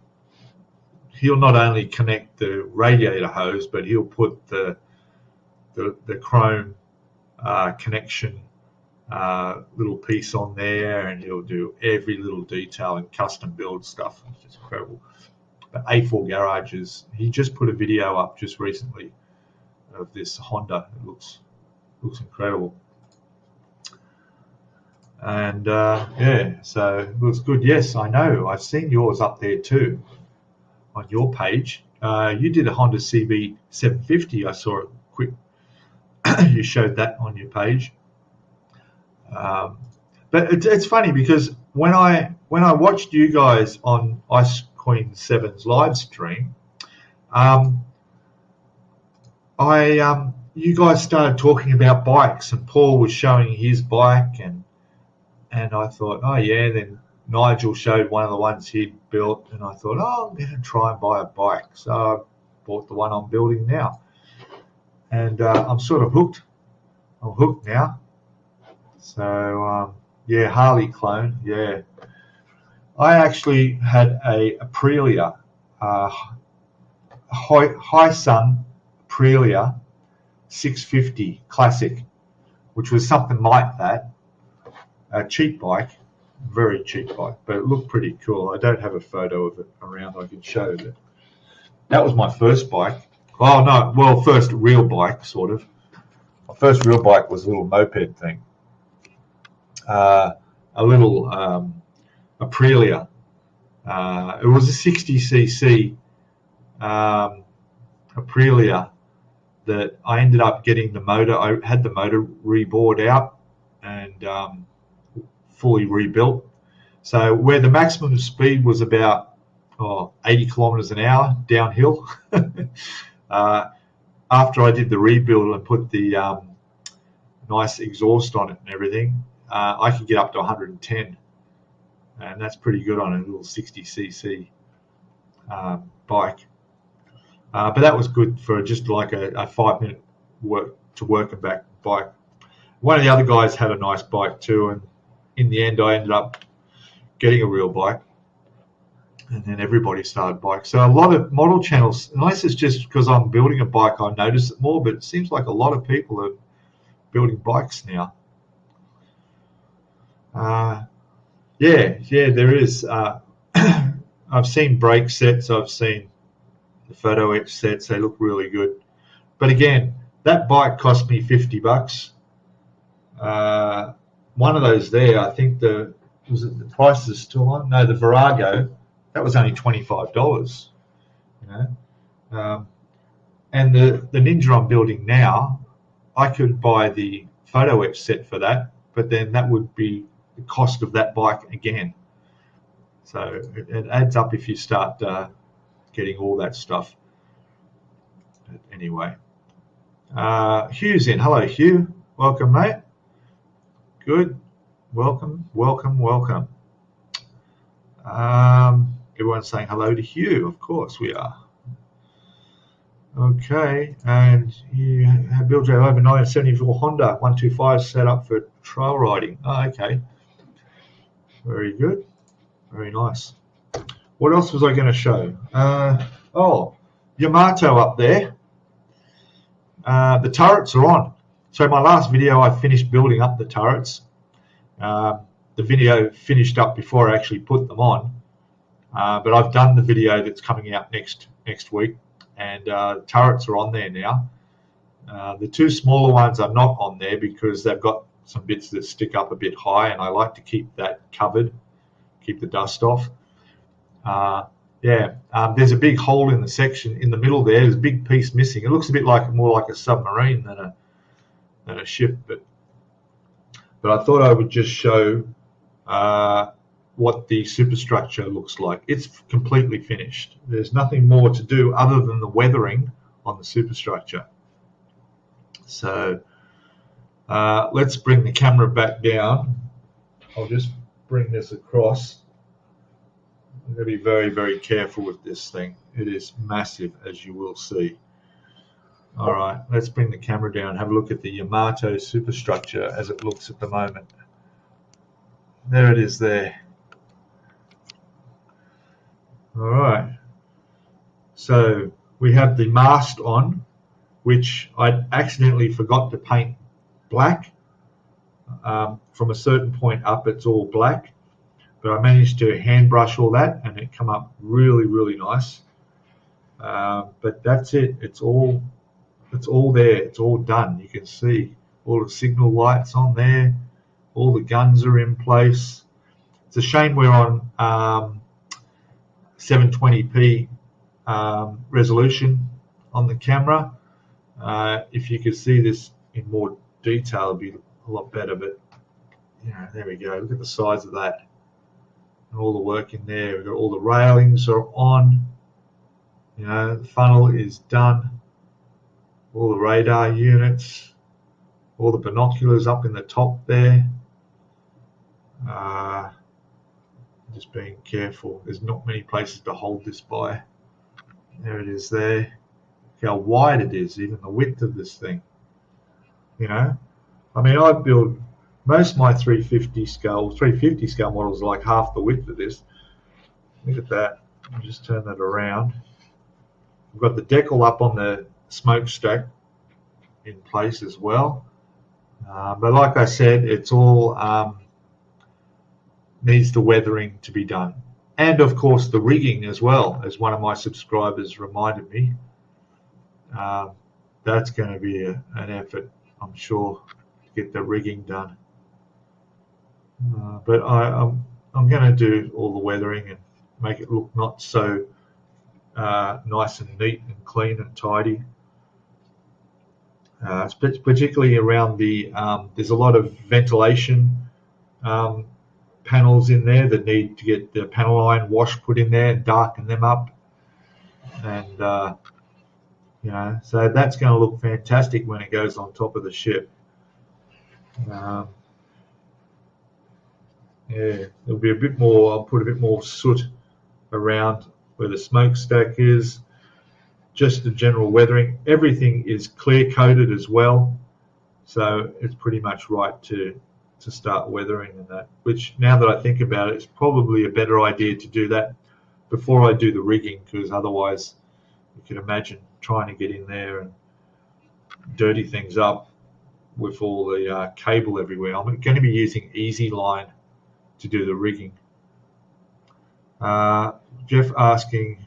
he'll not only connect the radiator hose, but he'll put the chrome connection little piece on there, and he'll do every little detail and custom build stuff. It's just incredible. But A4 Garages, he just put a video up just recently of this Honda. It looks incredible. And yeah, so it looks good. Yes, I know. I've seen yours up there too on your page. You did a Honda CB 750. I saw it quick. You showed that on your page. But it's funny because when I watched you guys on Ice Queen 7's live stream, you guys started talking about bikes, and Paul was showing his bike, and I thought, oh yeah. Then Nigel showed one of the ones he'd built, and I thought, oh, I'm going to try and buy a bike. So I bought the one I'm building now, and I'm sort of hooked. I'm hooked now. So yeah, Harley clone. Yeah, I actually had a Aprilia, Hisun Aprilia 650 Classic, which was something like that. A cheap bike, very cheap bike, but it looked pretty cool. I don't have a photo of it around I can show it. That was my first bike. Oh no, well, first real bike, sort of. My first real bike was a little moped thing. a little Aprilia. It was a 60cc Aprilia that I ended up getting the motor. I had the motor rebored out and fully rebuilt. So where the maximum speed was about 80 kilometers an hour downhill, after I did the rebuild and put the nice exhaust on it and everything, I could get up to 110, and that's pretty good on a little 60cc bike. But that was good for just like a 5-minute work and back bike. One of the other guys had a nice bike too, and in the end I ended up getting a real bike, and then everybody started bikes. So a lot of model channels, unless it's just because I'm building a bike, I notice it more, but it seems like a lot of people are building bikes now. Yeah, there is. I've seen brake sets, I've seen the photo etch sets, they look really good. But again, that bike cost me $50. One of those there, I think the price is still on? No, the Virago, that was only $25. You know, and the Ninja I'm building now, I could buy the photo etch set for that, but then that would be the cost of that bike again. So it adds up if you start getting all that stuff. But anyway, Hugh's in. Hello, Hugh. Welcome, mate. Good. Welcome. Everyone's saying hello to Hugh. Of course we are. Okay, and you have built your over 1974 Honda 125 set up for trail riding. Oh, okay. Very good. Very nice. What else was I going to show? Yamato up there. The turrets are on. So my last video, I finished building up the turrets. The video finished up before I actually put them on. But I've done the video that's coming out next week, and turrets are on there now. The two smaller ones are not on there because they've got some bits that stick up a bit high, and I like to keep that covered, keep the dust off. There's a big hole in the section in the middle there. There's a big piece missing. It looks a bit more like a submarine than a ship, but I thought I would just show what the superstructure looks like. It's completely finished. There's nothing more to do other than the weathering on the superstructure. So let's bring the camera back down. I'll just bring this across. I'm going to be very, very careful with this thing. It is massive, as you will see. All right, let's bring the camera down, have a look at the Yamato superstructure as it looks at the moment. There it is there. All right, so we have the mast on, which I accidentally forgot to paint black. From a certain point up, it's all black, but I managed to hand brush all that, and it come up really, really nice. But that's it. It's all there. It's all done. You can see all the signal lights on there. All the guns are in place. It's a shame we're on 720p resolution on the camera. If you could see this in more detail, it'd be a lot better. But there we go. Look at the size of that. And all the work in there. We've got all the railings are on. The funnel is done. All the radar units, all the binoculars up in the top there. Just being careful. There's not many places to hold this by. There it is there. Look how wide it is, even the width of this thing. I mean, I build most of my 350 scale models are like half the width of this. Look at that. I'll just turn that around. We've got the decal up on the smokestack in place as well. But like I said, it's all needs the weathering to be done. And of course the rigging as well, as one of my subscribers reminded me. That's going to be an effort, I'm sure, to get the rigging done. But I'm going to do all the weathering and make it look not so nice and neat and clean and tidy. Particularly around the there's a lot of ventilation panels in there that need to get the panel iron wash put in there and darken them up, and so that's going to look fantastic when it goes on top of the ship. Yeah, there'll be a bit more. I'll put a bit more soot around where the smokestack is. Just the general weathering. Everything is clear coated as well, so it's pretty much right to start weathering and that. Which, now that I think about it, it's probably a better idea to do that before I do the rigging, because otherwise, you can imagine trying to get in there and dirty things up with all the cable everywhere. I'm going to be using Easy Line to do the rigging. Jeff asking,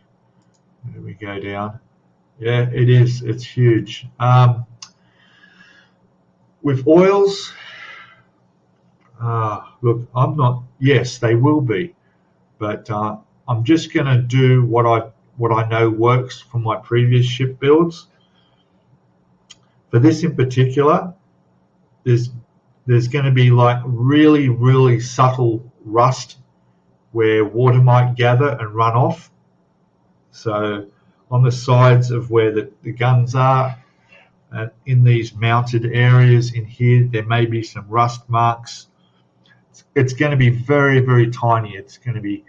let me go down. Yeah, it is. It's huge. With oils, look, I'm not. Yes, they will be, but I'm just going to do what I know works from my previous ship builds. For this in particular, there's going to be like really, really subtle rust where water might gather and run off. So on the sides of where the guns are, and in these mounted areas in here, there may be some rust marks. It's going to be very, very tiny. It's going to be,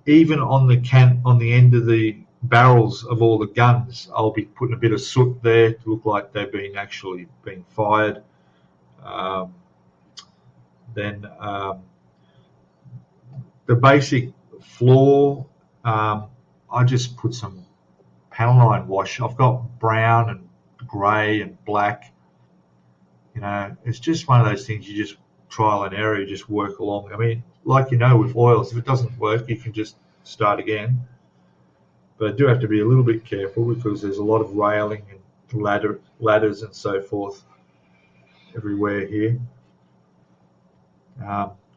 even on the end of the barrels of all the guns, I'll be putting a bit of soot there to look like they've been actually being fired. Then the basic floor, I just put some panel iron wash. I've got brown and grey and black. It's just one of those things you just trial and error, you just work along. I mean, like with oils, if it doesn't work, you can just start again. But I do have to be a little bit careful because there's a lot of railing and ladders and so forth everywhere here.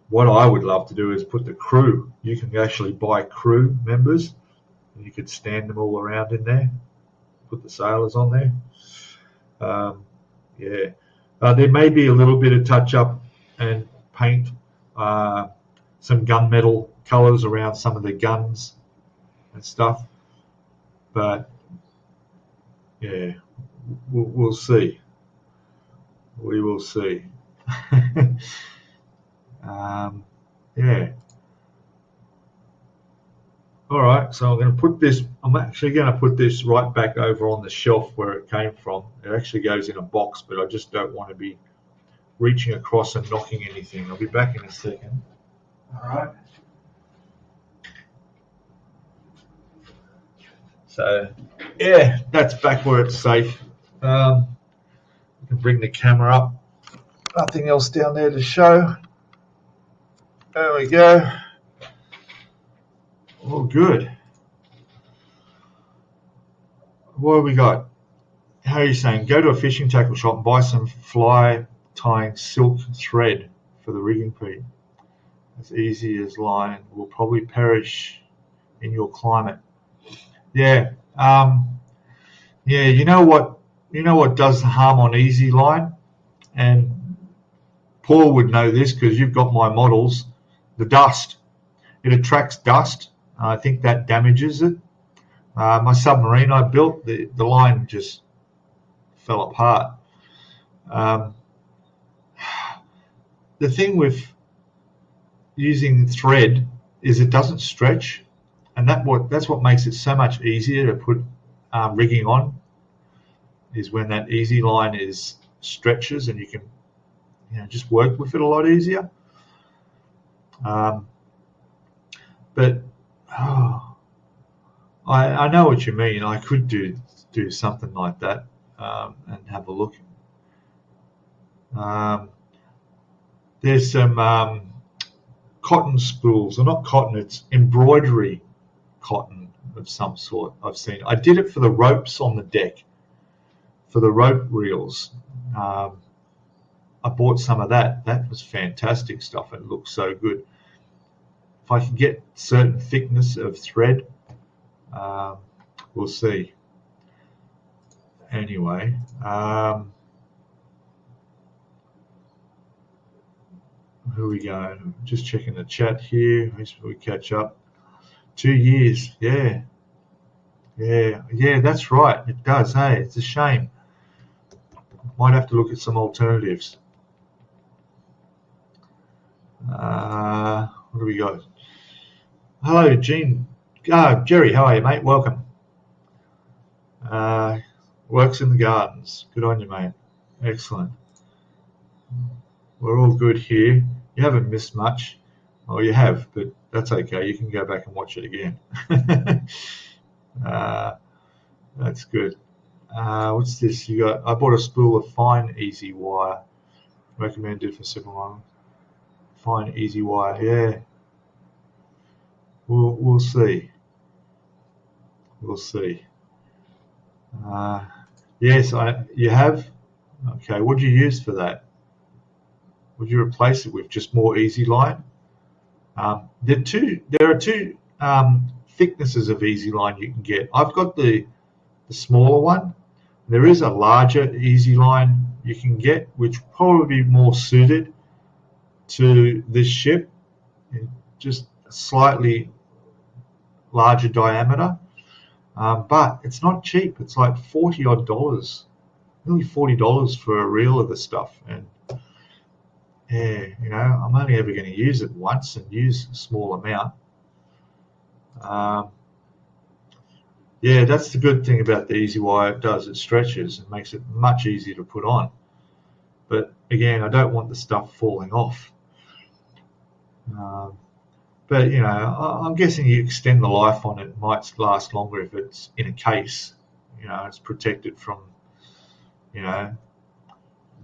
What I would love to do is put the crew. You can actually buy crew members, and you could stand them all around in there, put the sailors on there. There may be a little bit of touch-up and paint, some gunmetal colours around some of the guns and stuff. But, yeah, we'll see. We will see. Yeah. All right, so I'm actually going to put this right back over on the shelf where it came from. It actually goes in a box, but I just don't want to be reaching across and knocking anything. I'll be back in a second. All right. So, yeah, that's back where it's safe. You can bring the camera up. Nothing else down there to show. There we go. All good. What have we got? How are you saying? Go to a fishing tackle shop and buy some fly tying silk thread for the rigging, Pete. As easy as line will probably perish in your climate. Yeah. You know what does harm on easy line? And Paul would know this because you've got my models. The dust. It attracts dust. I think that damages it. My submarine I built, the line just fell apart. The thing with using thread is it doesn't stretch, and that's what makes it so much easier to put rigging on, is when that easy line stretches and you can just work with it a lot easier. But I know what you mean. I could do something like that and have a look. There's some cotton spools, or not cotton, it's embroidery cotton of some sort I've seen. I did it for the ropes on the deck, for the rope reels. I I bought some of that. That was fantastic stuff. It looked so good. If I can get certain thickness of thread, we'll see. Anyway, who are we going? Just checking the chat here. We catch up. 2 years, yeah, that's right. It does. Hey, it's a shame. Might have to look at some alternatives. What do we got? Hello, Gene. Jerry, how are you, mate? Welcome. Works in the gardens. Good on you, mate. Excellent. We're all good here. You haven't missed much. Oh, you have, but that's okay. You can go back and watch it again. That's good. What's this? I bought a spool of fine easy wire. Recommended for several. Fine easy wire. Yeah. We'll see. We'll see. Yes, you have. Okay. What do you use for that? Would you replace it with just more easy line? There are two thicknesses of easy line you can get. I've got the smaller one. There is a larger easy line you can get, which will probably be more suited to this ship, just a slightly larger diameter. But it's not cheap. It's like $40 odd, nearly $40 for a reel of the stuff. And yeah, I'm only ever going to use it once and use a small amount. Yeah, that's the good thing about the easy wire. It does. It stretches and makes it much easier to put on. But again, I don't want the stuff falling off. But I'm guessing you extend the life on it. It might last longer if it's in a case. It's protected from,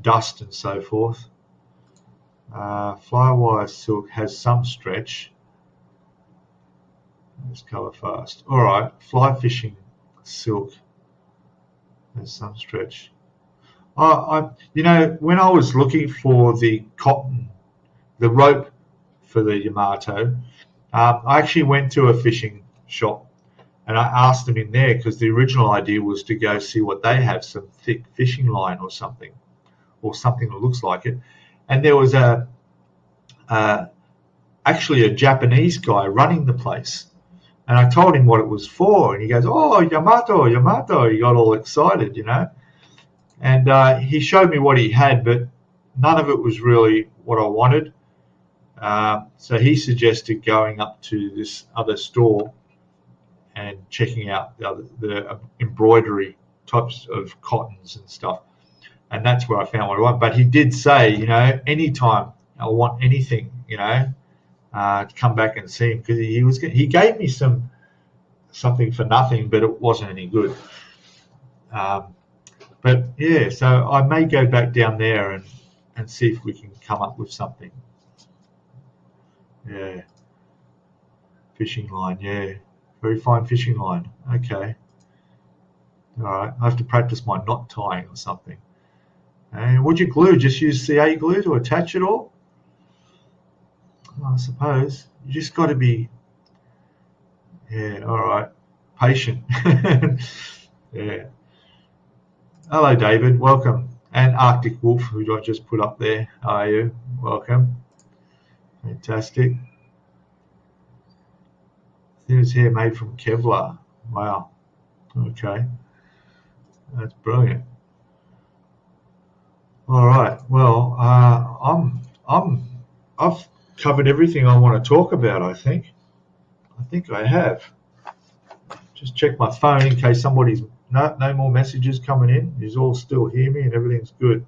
dust and so forth. Flywire silk has some stretch. Let's color fast. All right, fly fishing silk has some stretch. When I was looking for the cotton, the rope for the Yamato, I actually went to a fishing shop and I asked them in there because the original idea was to go see what they have, some thick fishing line or something that looks like it. And there was actually a Japanese guy running the place. And I told him what it was for, and he goes, "Oh, Yamato." He got all excited, And he showed me what he had, but none of it was really what I wanted. So he suggested going up to this other store and checking out the embroidery types of cottons and stuff. And that's where I found what I want. But he did say, anytime I want anything, to come back and see him, because he gave me something for nothing, but it wasn't any good. But yeah, so I may go back down there and see if we can come up with something. Yeah, fishing line. Yeah, very fine fishing line. Okay. All right, I have to practice my knot tying or something. And what'd you glue? Just use CA glue to attach it all? I suppose. You just got to be, all right, patient. Yeah. Hello, David. Welcome. And Arctic Wolf, who I just put up there. How are you? Welcome. Fantastic. Thinnest hair made from Kevlar. Wow. Okay. That's brilliant. All right. Well, I've covered everything I want to talk about. I think I have. Just check my phone in case somebody's no more messages coming in. You all still hear me and everything's good.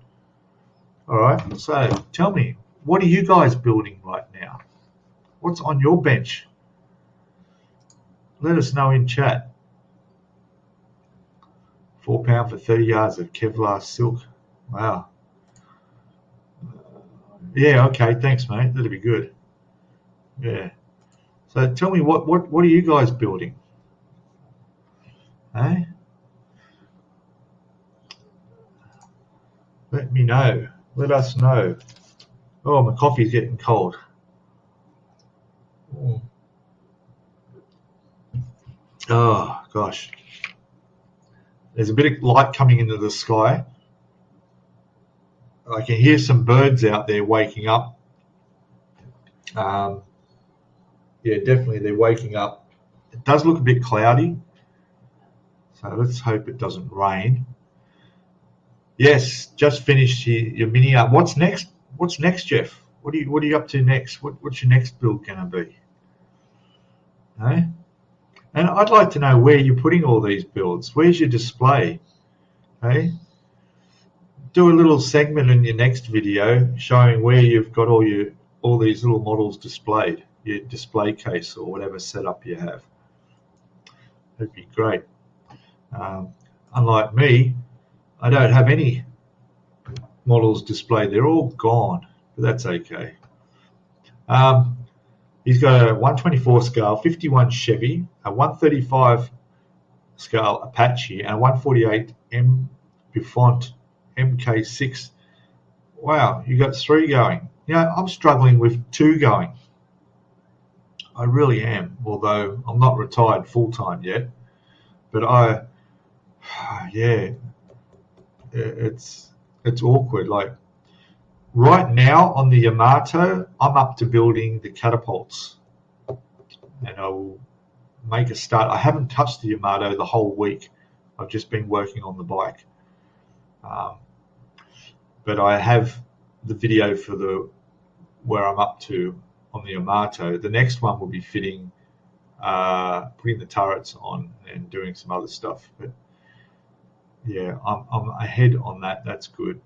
All right. So tell me, what are you guys building right now? What's on your bench? Let us know in chat. £4 for 30 yards of Kevlar silk. Wow. Yeah, okay, thanks, mate. That'd be good. Yeah. So tell me, what are you guys building? Let me know. let us know. Oh, my coffee's getting cold. Oh, gosh. There's a bit of light coming into the sky. I can hear some birds out there waking up. Yeah, definitely they're waking up. It does look a bit cloudy, so let's hope it doesn't rain. Yes, just finished your mini art. What's next? What's next, Jeff? What are you up to next? What's your next build going to be? Eh? And I'd like to know where you're putting all these builds. Where's your display? Eh? Do a little segment in your next video showing where you've got all these little models displayed, your display case or whatever setup you have. That'd be great. Unlike me, I don't have any models displayed. They're all gone, but that's okay. He's got a 124 scale 51 Chevy, a 135 scale Apache, and a 148 M Buffon MK6. Wow, you got 3 going. You know, I'm struggling with 2 going. I really am, although I'm not retired full-time yet. But yeah, it's awkward. Like right now on the Yamato, I'm up to building the catapults, and I will make a start. I haven't touched the Yamato the whole week. I've just been working on the bike. But I have the video for where I'm up to on the Yamato. The next one will be putting the turrets on and doing some other stuff. But yeah, I'm ahead on that. That's good.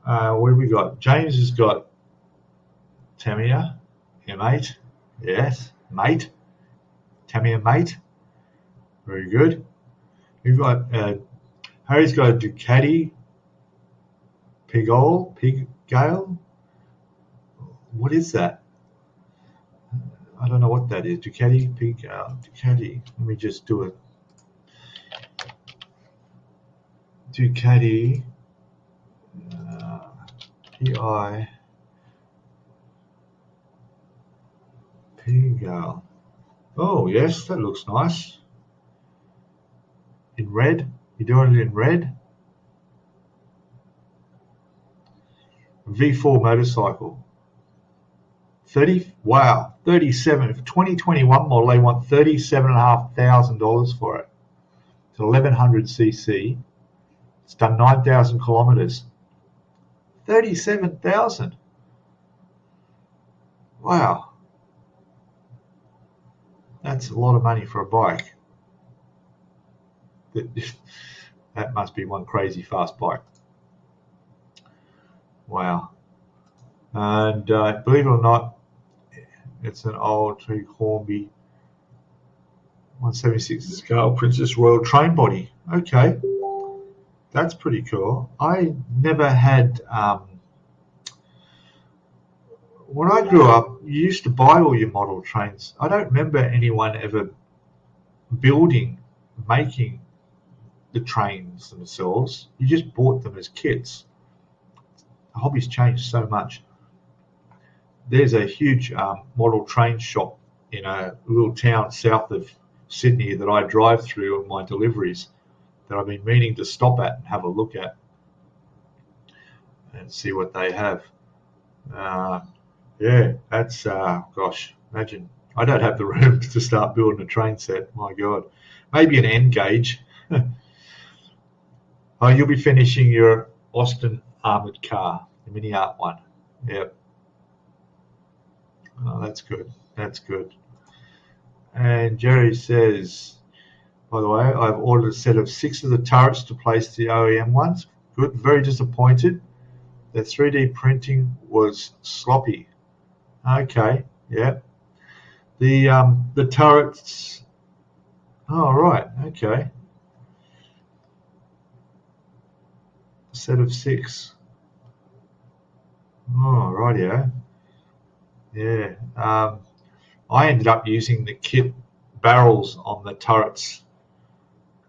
What have we got? James has got Tamiya M8. Yes, mate. Tamiya mate. Very good. We've got Harry's got a Ducati Pigale. What is that? I don't know what that is. Ducati Pigale. Ducati. Let me just do it. Ducati P-I Pigale. Oh yes, that looks nice. In red. You're doing it in red. V4 motorcycle. 37 for 2021 model. They want $37,500 for it. It's 1100 cc. It's done 9,000 kilometers. 37,000. Wow, that's a lot of money for a bike. That must be one crazy fast bike. Wow. And believe it or not, it's an old Hornby 176 scale Princess Royal train body. Okay, that's pretty cool. I never had. When I grew up, you used to buy all your model trains. I don't remember anyone ever making the trains themselves. You just bought them as kits. The hobby's changed so much. There's a huge model train shop in a little town south of Sydney that I drive through on my deliveries that I've been meaning to stop at and have a look at and see what they have. Yeah, that's, gosh, imagine. I don't have the room to start building a train set. My God. Maybe an N gauge. Oh, you'll be finishing your Austin armoured car, the mini art one. Yep. Oh, that's good. That's good. And Jerry says, by the way, I've ordered a set of 6 of the turrets to place the OEM ones. Good. Very disappointed. The 3D printing was sloppy. Okay. Yeah. The turrets. Oh, right. Okay. A set of 6. Oh, rightio. Yeah. I ended up using the kit barrels on the turrets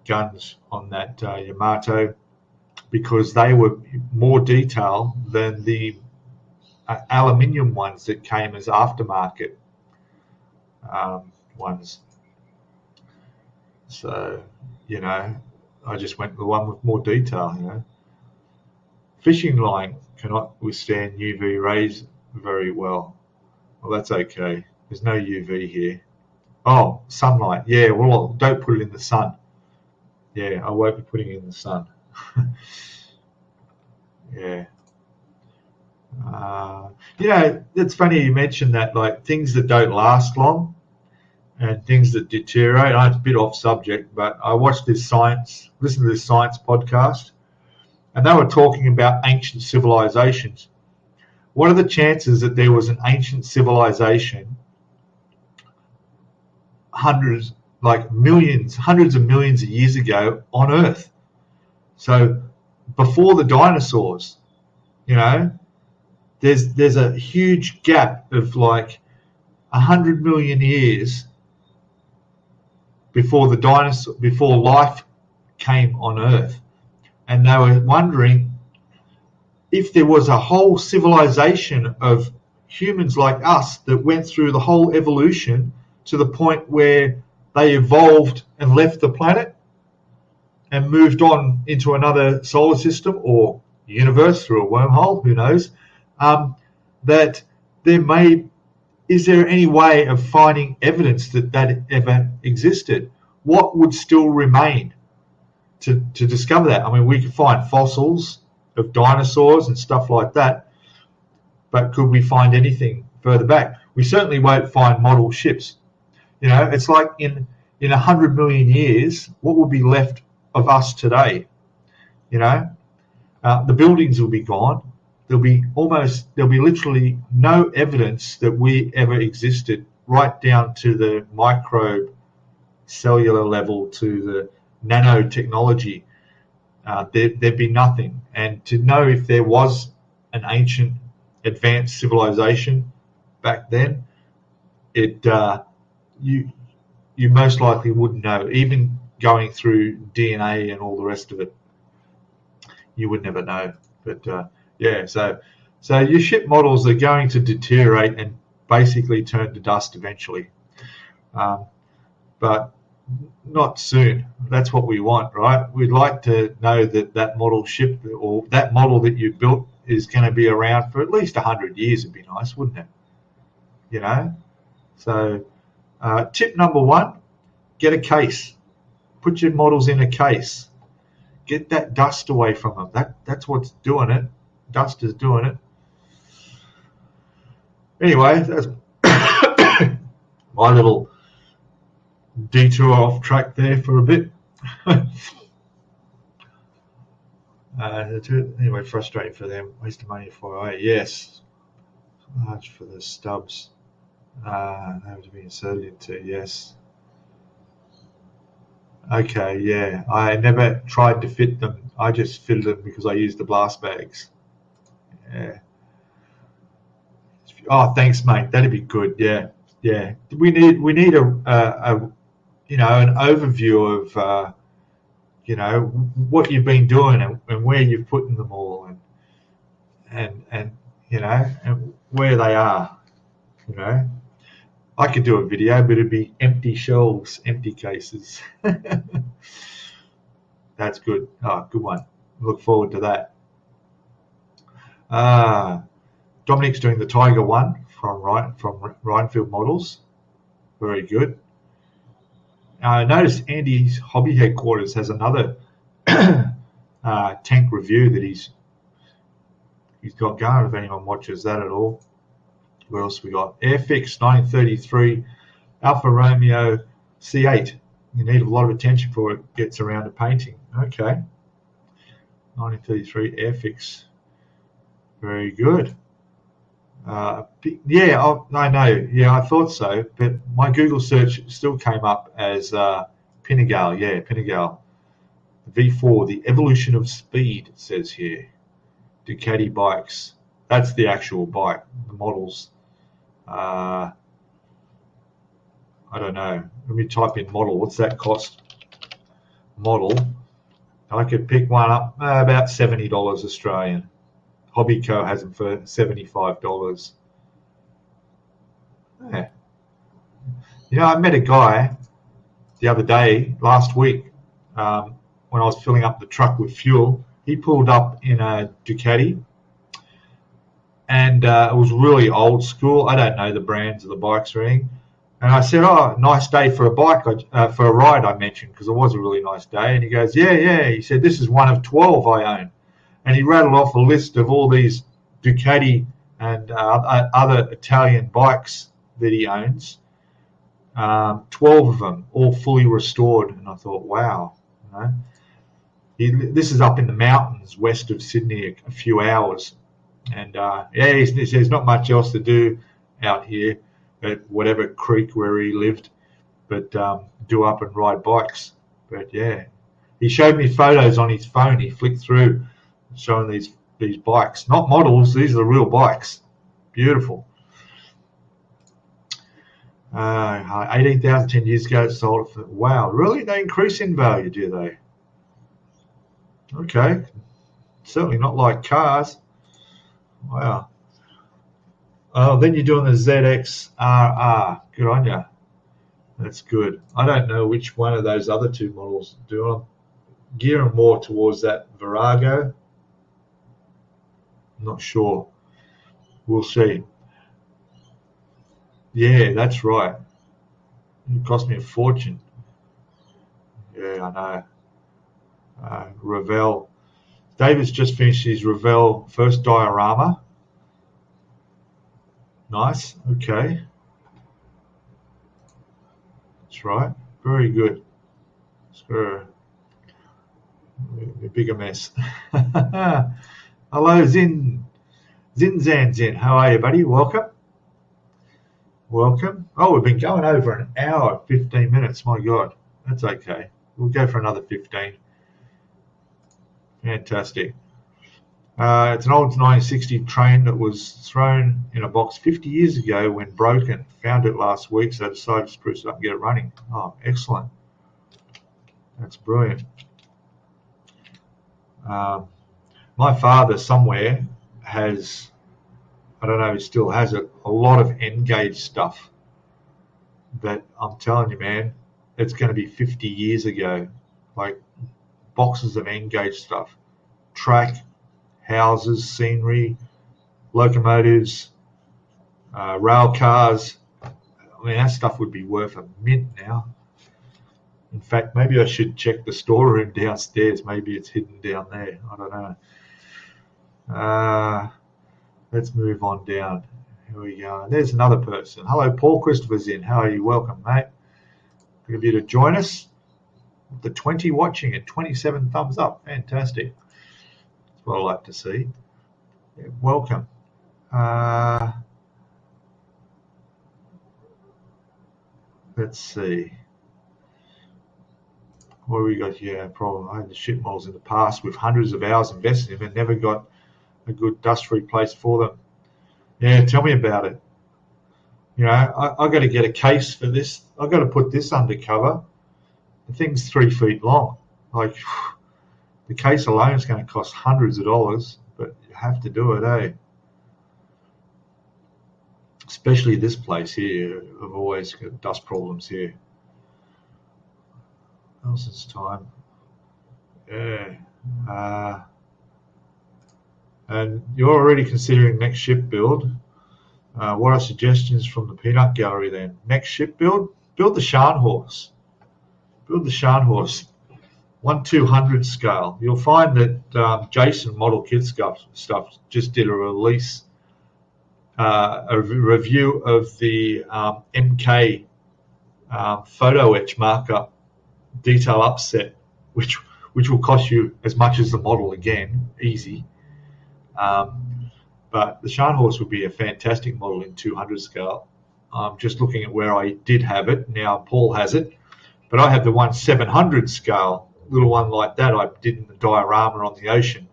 guns on that Yamato. because they were more detail than the aluminium ones that came as aftermarket ones. So, you know, I just went with the one with more detail, you know. Fishing line cannot withstand UV rays very well. Well, that's okay. There's no UV here. Oh, sunlight. Yeah, well, don't put it in the sun. Yeah, I won't be putting it in the sun. Yeah. You know, it's funny you mentioned that, like things that don't last long and things that deteriorate. I know it's a bit off subject, but I watched listened to this science podcast, and they were talking about ancient civilizations. What are the chances that there was an ancient civilization hundreds of millions of years ago on Earth? So before the dinosaurs, you know, there's a huge gap of like 100 million years before life came on Earth, and they were wondering if there was a whole civilization of humans like us that went through the whole evolution to the point where they evolved and left the planet and moved on into another solar system or universe through a wormhole, who knows, that is there any way of finding evidence that ever existed? What would still remain to discover that? I mean, we could find fossils of dinosaurs and stuff like that, but could we find anything further back? We certainly won't find model ships. You know, it's like in 100 million years, what will be left of us today? You know, the buildings will be gone. There'll be literally no evidence that we ever existed, right down to the microbe cellular level, to the nanotechnology. There'd be nothing. And to know if there was an ancient advanced civilization back then, you most likely wouldn't know. Even going through DNA and all the rest of it, you would never know. But yeah, so your ship models are going to deteriorate and basically turn to dust eventually, but not soon. That's what we want, right? We'd like to know that model ship or that model that you built is going to be around for at least 100 years. It'd be nice, wouldn't it? You know. So tip number 1: get a case. Put your models in a case. Get that dust away from them. That's what's doing it. Dust is doing it. Anyway, that's my little detour off track there for a bit. Anyway, frustrating for them. Waste of money for yes. Large for the stubs. They have to be inserted into, yes. Okay, yeah. I never tried to fit them. I just fitted them because I used the blast bags. Yeah. Oh, thanks, mate. That'd be good. Yeah, yeah. We need a you know, an overview of you know, what you've been doing and where you've put them all, and you know, and where they are. You know, I could do a video, but it'd be empty shelves, empty cases. That's good. Oh, good one. Look forward to that. Dominic's doing the Tiger one from Rhinefield Models. Very good. I noticed Andy's hobby headquarters has another tank review that he's got going. If anyone watches that at all. What else we got? Airfix 1933 Alfa Romeo C8. You need a lot of attention before it gets around to painting. Okay. 1933 Airfix. Very good. Yeah, I know. Yeah, I thought so, but my Google search still came up as Pinnegale. Yeah, Pinnegale. V4, the evolution of speed, it says here. Ducati bikes. That's the actual bike. The models. I don't know. Let me type in model. What's that cost? Model. I could pick one up about $70 Australian. Hobbyco has them for $75. Yeah. You know, I met a guy the other day, last week, when I was filling up the truck with fuel. He pulled up in a Ducati, and it was really old school. I don't know the brands of the bikes or anything. And I said, "Oh, nice day for a bike, for a ride." I mentioned, because it was a really nice day. And he goes, "Yeah, yeah." He said, "This is one of 12 I own." And he rattled off a list of all these Ducati and other Italian bikes that he owns. 12 of them, all fully restored. And I thought, wow, you know, this is up in the mountains west of Sydney, a few hours. And yeah, he says there's not much else to do out here at whatever creek where he lived, but do up and ride bikes. But yeah, he showed me photos on his phone. He flicked through, showing these bikes, not models. These are the real bikes. Beautiful. 18,000 10 years ago it sold for, wow, really? They increase in value, do they? Okay, certainly not like cars. Wow. Oh, then you're doing the ZXRR. Good on you. That's good. I don't know which one of those other two models do. I'm gearing more towards that Virago. I'm not sure. We'll see. Yeah, that's right. It cost me a fortune. Yeah, I know. Revell. David's just finished his Revell first diorama. Nice. Okay. That's right. Very good. It's a bigger mess. Hello, Zin Zin. How are you, buddy? Welcome. Welcome. Oh, we've been going over an hour, 15 minutes. My God, that's okay. We'll go for another 15. Fantastic. It's an old 1960 train that was thrown in a box 50 years ago when broken. Found it last week, so I decided to spruce it up and get it running. Oh, excellent. That's brilliant. My father somewhere has, I don't know if he still has it, a lot of N-gauge stuff that I'm telling you, man, it's going to be 50 years ago. Like boxes of N-gauge stuff. Track, houses, scenery, locomotives, rail cars. I mean, that stuff would be worth a mint now. In fact, maybe I should check the storeroom downstairs. Maybe it's hidden down there. I don't know. Let's move on down. Here we go. There's another person. Hello, Paul Christopher's in. How are you? Welcome, mate. Good of you to join us. The 20 watching and 27 thumbs up. Fantastic. That's what I like to see. Yeah, welcome. Let's see. What have we got here? Problem. I had the ship models in the past with hundreds of hours invested in them and never got a good dust-free place for them. Yeah, tell me about it. You know, I got to get a case for this. I got to put this under cover. The thing's 3 feet long. Like, the case alone is going to cost hundreds of dollars, but you have to do it, eh? Especially this place here. I've always got dust problems here. Nelson's time. Yeah. And you're already considering next ship build. What are suggestions from the peanut gallery then? Next ship build? Build the Scharnhorst. Build the Scharnhorst. 1/200 scale. You'll find that Jason Model Kit stuff just did a release, a review of the MK photo etch markup detail upset, which will cost you as much as the model again, easy. But the Scharnhorst would be a fantastic model in 200 scale. Just looking at where I did have it, now Paul has it, but I have the 700 scale, little one like that I did in the diorama on the ocean.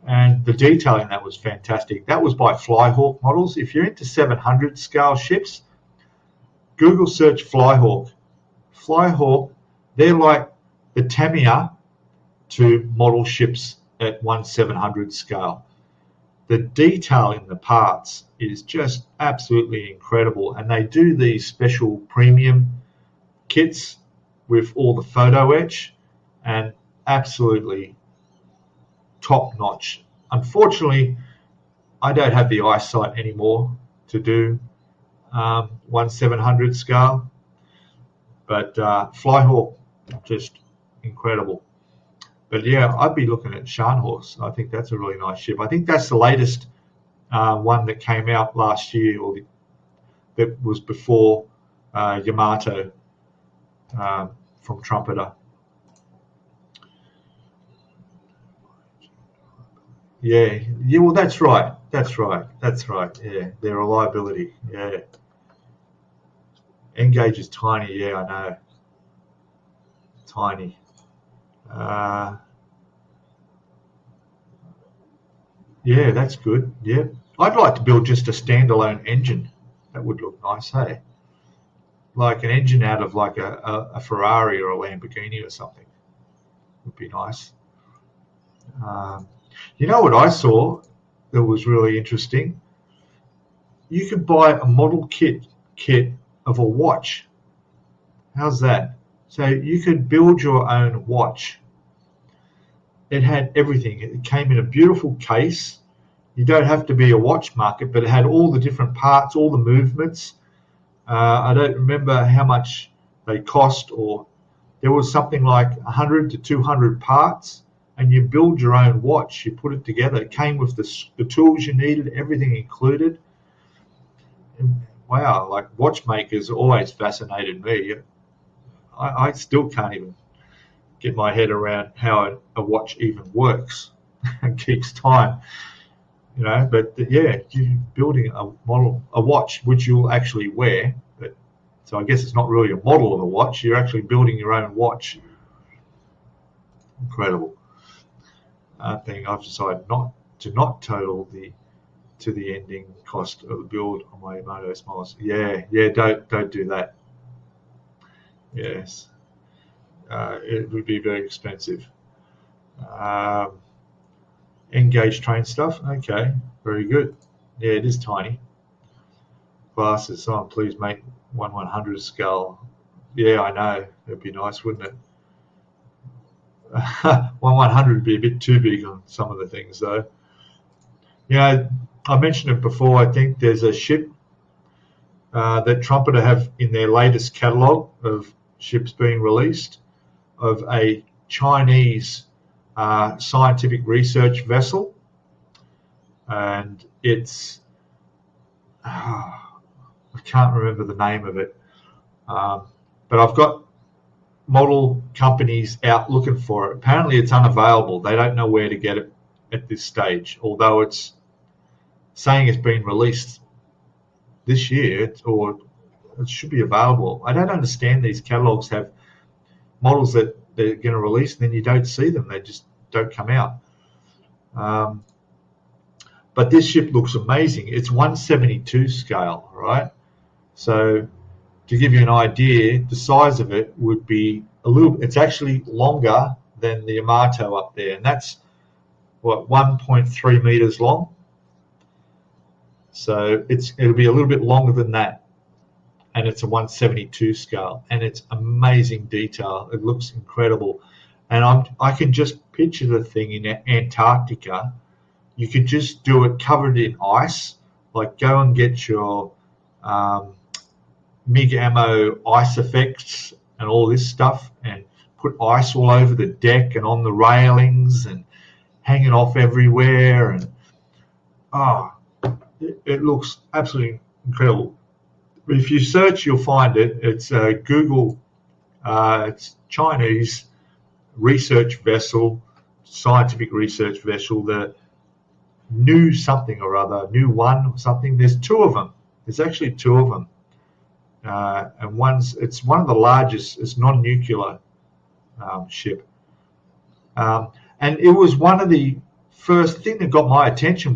And the detailing that was fantastic. That was by Flyhawk models. If you're into 700 scale ships, Google search Flyhawk. Flyhawk, they're like the Tamiya to model ships at 1/700 scale. The detail in the parts is just absolutely incredible, and they do these special premium kits with all the photo etch, and absolutely top notch. Unfortunately, I don't have the eyesight anymore to do 1/700 scale, but Flyhawk, just incredible. But yeah, I'd be looking at Scharnhorst. I think that's a really nice ship. I think that's the latest one that came out last year, or that was before Yamato from Trumpeter. Yeah, well, that's right. Yeah, their reliability. Yeah. N-gauge is tiny. Yeah, I know. Tiny. Yeah, that's good. Yeah. I'd like to build just a standalone engine. That would look nice, hey? Like an engine out of like a Ferrari or a Lamborghini or something. Would be nice. You know what I saw that was really interesting? You could buy a model kit of a watch. How's that? So you could build your own watch. It had everything. It came in a beautiful case. You don't have to be a watch market, but it had all the different parts, all the movements. I don't remember how much they cost, or there was something like 100 to 200 parts, and you build your own watch. You put it together. It came with the tools you needed, everything included. And wow, like watchmakers always fascinated me. I still can't even get my head around how a watch even works and keeps time, you know. But yeah, you're building a watch which you'll actually wear. But so I guess it's not really a model of a watch. You're actually building your own watch. Incredible. Thing I've decided not total to the ending cost of the build on my Yamato Smiles. Yeah, don't do that. Yes. It would be very expensive. Engage train stuff. Okay, very good. Yeah, it is tiny. Glasses. Someone please make 1/100 scale. Yeah, I know. It'd be nice, wouldn't it? 1/100 would be a bit too big on some of the things, though. You know, I mentioned it before. I think there's a ship that Trumpeter have in their latest catalogue of ships being released, of a Chinese scientific research vessel, and it's I can't remember the name of it, but I've got model companies out looking for it. Apparently it's unavailable. They don't know where to get it at this stage, although it's saying it's been released this year, or it should be available. I don't understand these catalogs have models that they're going to release and then you don't see them. They just don't come out. But this ship looks amazing. It's 1/72 scale, right? So to give you an idea, the size of it would be it's actually longer than the Yamato up there, and that's what, 1.3 meters long. So it'll be a little bit longer than that, and it's a 1/72 scale, and it's amazing detail. It looks incredible, and I can just picture the thing in Antarctica. You could just do it covered in ice, like go and get your MiG ammo ice effects and all this stuff, and put ice all over the deck and on the railings and hanging off everywhere, and it looks absolutely incredible. But if you search, you'll find it. It's Google. It's Chinese research vessel, scientific research vessel, the new something or other, new one or something. There's two of them. There's actually two of them. And it's one of the largest. It's non-nuclear ship, and it was one of the first thing that got my attention.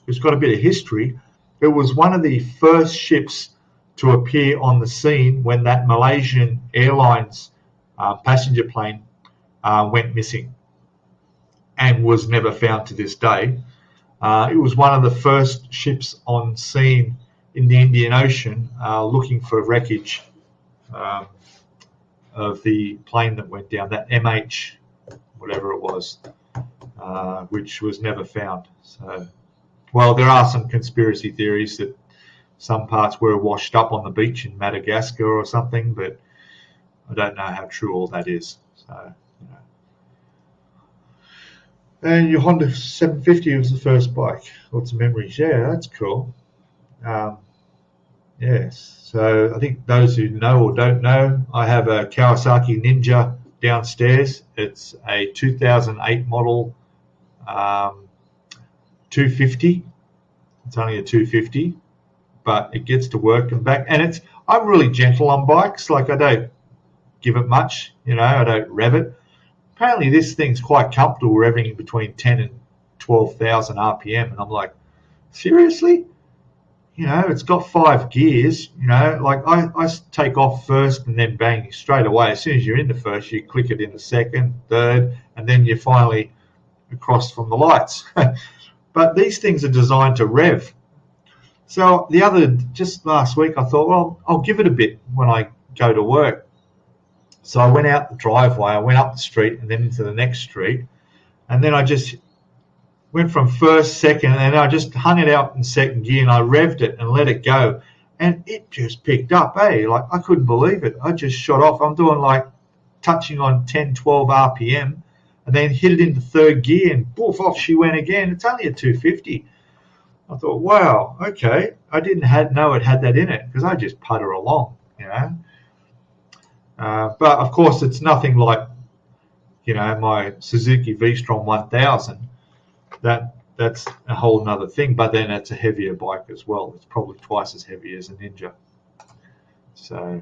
It's got a bit of history. It was one of the first ships to appear on the scene when that Malaysian Airlines passenger plane went missing. and was never found to this day. It was one of the first ships on scene in the Indian Ocean looking for wreckage of the plane that went down, that MH, whatever it was, which was never found. So, well, there are some conspiracy theories that some parts were washed up on the beach in Madagascar or something, but I don't know how true all that is. So, you know. And your Honda 750 was the first bike. Lots of memories. Yeah, that's cool. Yes. So I think those who know or don't know, I have a Kawasaki Ninja downstairs. It's a 2008 model 250. It's only a 250, but it gets to work and back. And I'm really gentle on bikes. Like, I don't give it much, I don't rev it. Apparently this thing's quite comfortable revving between 10 and 12,000 RPM. And I'm like, seriously? It's got 5 gears, like I take off first and then bang straight away. As soon as you're in the first, you click it in the second, third, and then you're finally across from the lights. But these things are designed to rev. So just last week, I thought, well, I'll give it a bit when I go to work. So I went out the driveway, I went up the street and then into the next street. And then I just went from first, second, and I just hung it out in second gear and I revved it and let it go. And it just picked up, Like, I couldn't believe it. I just shot off. I'm doing touching on 10, 12 RPM and then hit it into third gear and poof, off she went again. It's only a 250. I thought, wow, okay. I didn't know it had that in it because I just putter along, But of course, it's nothing like, my Suzuki V-Strom 1000. That's a whole nother thing, but then it's a heavier bike as well. It's probably twice as heavy as a Ninja. So,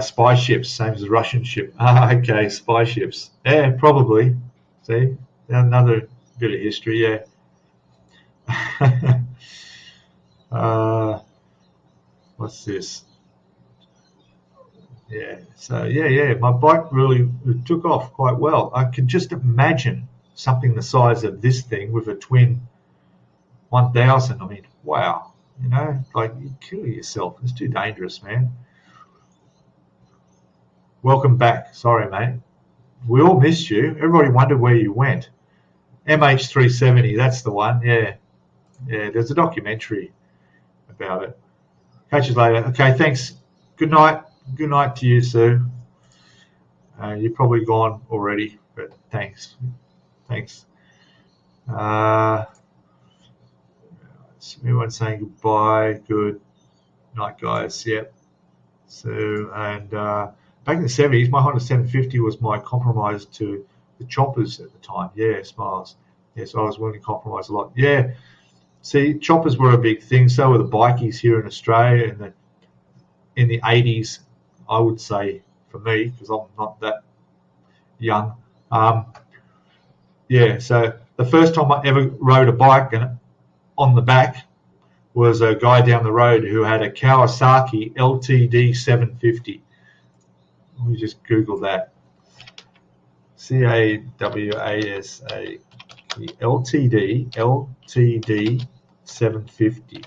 spy ships, same as a Russian ship. Okay, spy ships. Yeah, probably. See, another bit of history, yeah. What's this? Yeah, so yeah, my bike really took off quite well. I could just imagine something the size of this thing with a twin 1000. I mean, wow, like you kill yourself. It's too dangerous, man. Welcome back. Sorry, mate. We all missed you. Everybody wondered where you went. MH370, that's the one. Yeah, there's a documentary about it. Catch you later. Okay, thanks. Good night. Good night to you, Sue. You're probably gone already, but thanks. Everyone saying goodbye. Good night, guys. Yep. So, and back in the 70s, my Honda 750 was my compromise to the choppers at the time. Yeah, smiles. Yeah, so I was willing to compromise a lot. Yeah. See, choppers were a big thing. So were the bikies here in Australia in the 80s, I would say, for me, because I'm not that young. Yeah, so the first time I ever rode a bike and on the back was a guy down the road who had a Kawasaki LTD 750. Let me just Google that. Cawasa LTD 750.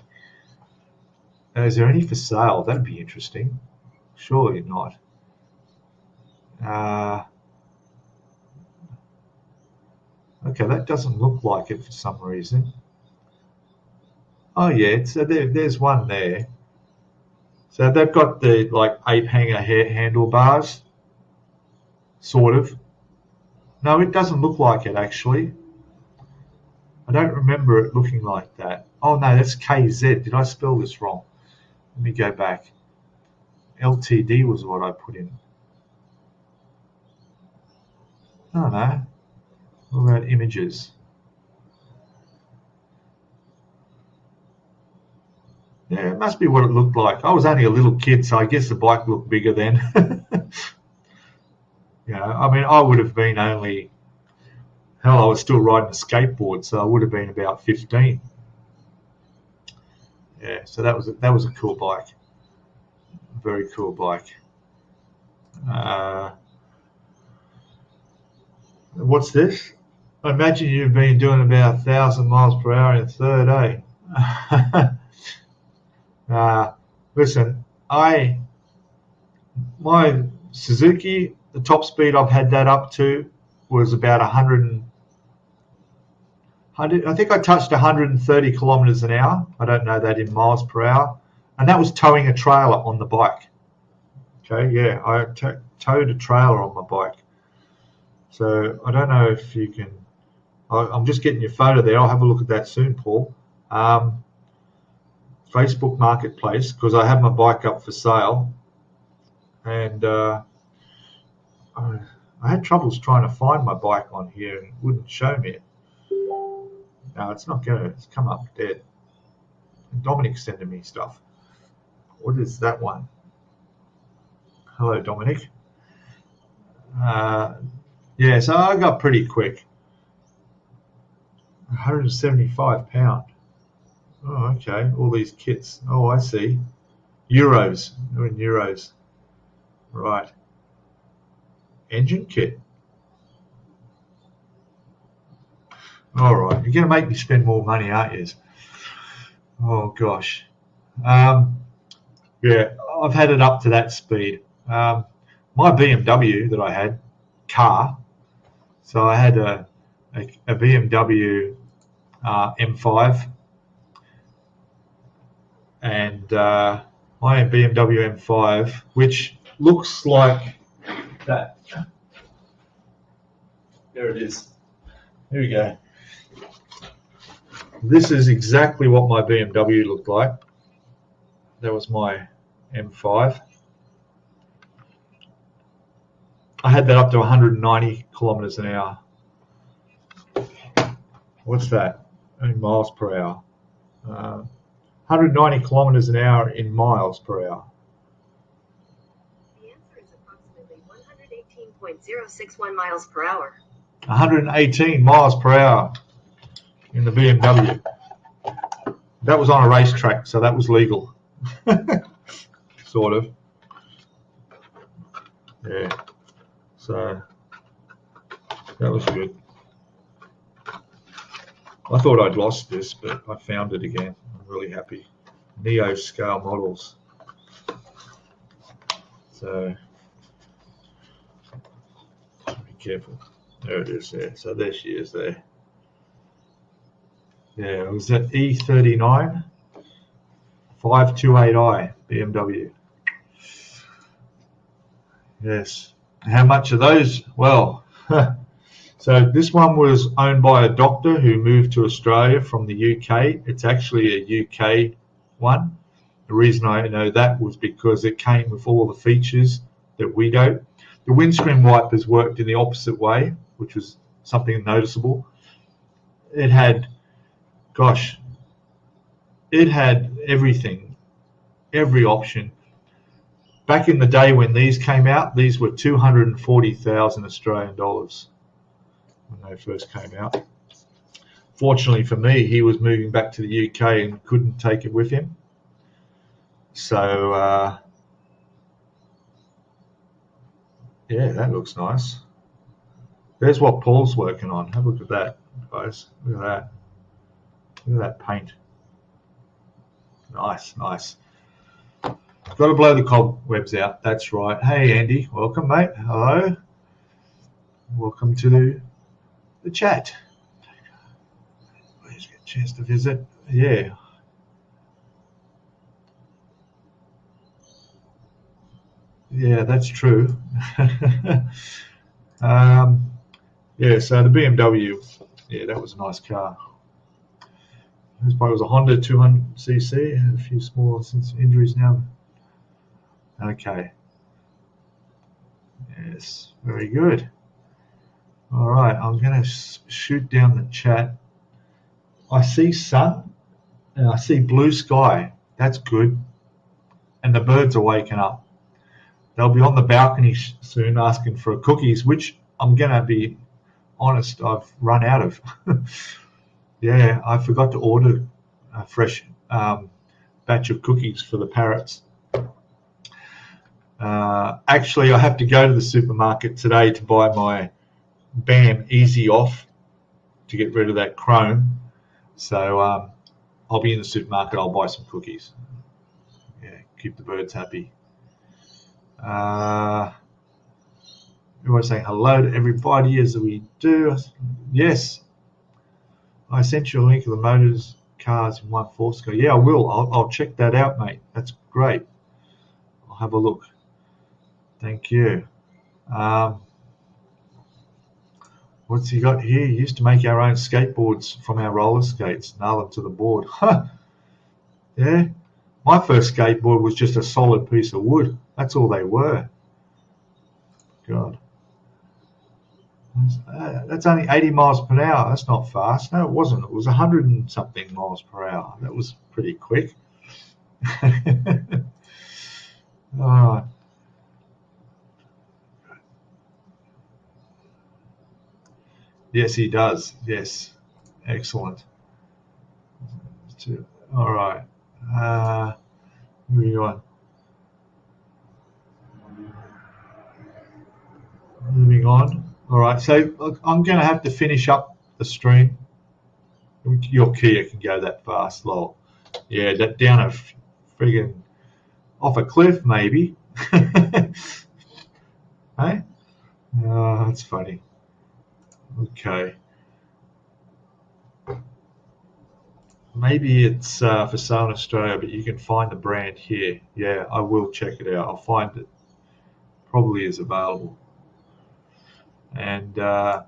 Is there any for sale? That'd be interesting. Surely not. Okay, that doesn't look like it for some reason. Oh yeah, so there's one there. So they've got the 8-hanger handlebars, sort of. No, it doesn't look like it actually. I don't remember it looking like that. Oh no, that's KZ. Did I spell this wrong? Let me go back. LTD was what I put in. Oh no. What about images? Yeah, it must be what it looked like. I was only a little kid, so I guess the bike looked bigger then. I mean, I would have been only, hell, I was still riding a skateboard, so I would have been about 15. Yeah, so that was a cool bike. Very cool bike. What's this? I imagine you've been doing about 1,000 miles per hour in a third, eh? Listen, my Suzuki, the top speed I've had that up to was about 100. I think I touched 130 kilometers an hour. I don't know that in miles per hour, and that was towing a trailer on the bike. Okay, yeah, I towed a trailer on my bike. So I don't know if you can. I'm just getting your photo there. I'll have a look at that soon, Paul. Facebook Marketplace, because I have my bike up for sale, and I had troubles trying to find my bike on here, and it wouldn't show me it. No, it's not going to. It's come up dead. Dominic's sending me stuff. What is that one? Hello, Dominic. Yeah, so I got pretty quick. 175 pound. Oh, okay. All these kits. Oh, I see. Euros. They're in euros. Right. Engine kit. All right. You're going to make me spend more money, aren't you? Oh, gosh. Yeah, I've had it up to that speed. My BMW that I had, car. So I had a BMW M5. And my BMW M5, which looks like that. There it is. Here we go. This is exactly what my BMW looked like. That was my M5. I had that up to 190 kilometers an hour. What's that? In miles per hour. 190 kilometers an hour in miles per hour. The answer is approximately 118.061 miles per hour. 118 miles per hour in the BMW. That was on a racetrack, so that was legal. Sort of. Yeah. So that was good. I thought I'd lost this, but I found it again. I'm really happy. Neo scale models. So be careful. There it is there. So there she is there. Yeah, it was at E39 528i BMW. Yes. How much are those? Well, so this one was owned by a doctor who moved to Australia from the UK. It's actually a UK one. The reason I know that was because it came with all the features that we don't. The windscreen wipers worked in the opposite way, which was something noticeable. It had, gosh, it had everything, every option. Back in the day when these came out, these were 240,000 Australian dollars when they first came out. Fortunately for me, he was moving back to the UK and couldn't take it with him. So, yeah, that looks nice. There's what Paul's working on. Have a look at that, guys. Look at that. Look at that paint. Nice, nice. Got to blow the cobwebs out. That's right. Hey, Andy. Welcome, mate. Hello. Welcome to the chat. Please get a chance to visit. Yeah. Yeah, that's true. Yeah, so the BMW, yeah, that was a nice car. This bike was a Honda 200cc, and a few small injuries now. Okay. Yes, very good. All right, I'm going to shoot down the chat. I see sun, and I see blue sky. That's good. And the birds are waking up. They'll be on the balcony soon asking for cookies, which I'm going to be honest, I've run out of. Yeah, I forgot to order a fresh batch of cookies for the parrots. Actually, I have to go to the supermarket today to buy my BAM Easy Off to get rid of that chrome. So I'll be in the supermarket. I'll buy some cookies. Yeah, keep the birds happy. Everyone's saying hello to everybody as we do. Yes, I sent you a link of the motors, cars in 1/4 scale. Yeah, I will. I'll check that out, mate. That's great. I'll have a look. Thank you. What's he got here? He used to make our own skateboards from our roller skates, nail them to the board. Huh. Yeah. My first skateboard was just a solid piece of wood. That's all they were. God. That's only 80 miles per hour. That's not fast. No, it wasn't. It was 100 and something miles per hour. That was pretty quick. All right. Yes, he does. Yes. Excellent. All right. Moving on. Moving on. All right. So I'm going to have to finish up the stream. Your Kia can go that fast, lol. Yeah, that down a friggin' off a cliff, maybe. Hey? Oh, that's funny. Okay. Maybe it's for sale in Australia, but you can find the brand here. Yeah, I will check it out. I'll find it. Probably is available. And yeah,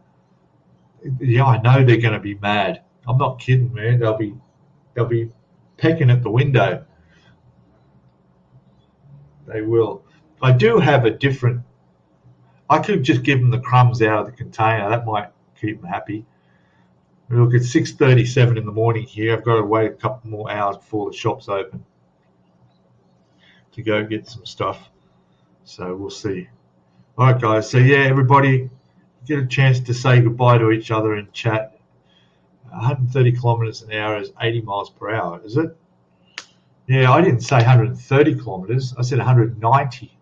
I know they're going to be mad. I'm not kidding, man. They'll be pecking at the window. They will. I do have a different. I could just give them the crumbs out of the container. That might keep them happy. Look, it's 6:37 in the morning here. I've got to wait a couple more hours before the shop's open to go get some stuff. So we'll see. All right, guys. So yeah, everybody get a chance to say goodbye to each other in chat. 130 kilometers an hour is 80 miles per hour, is it? Yeah, I didn't say 130 kilometers. I said 190.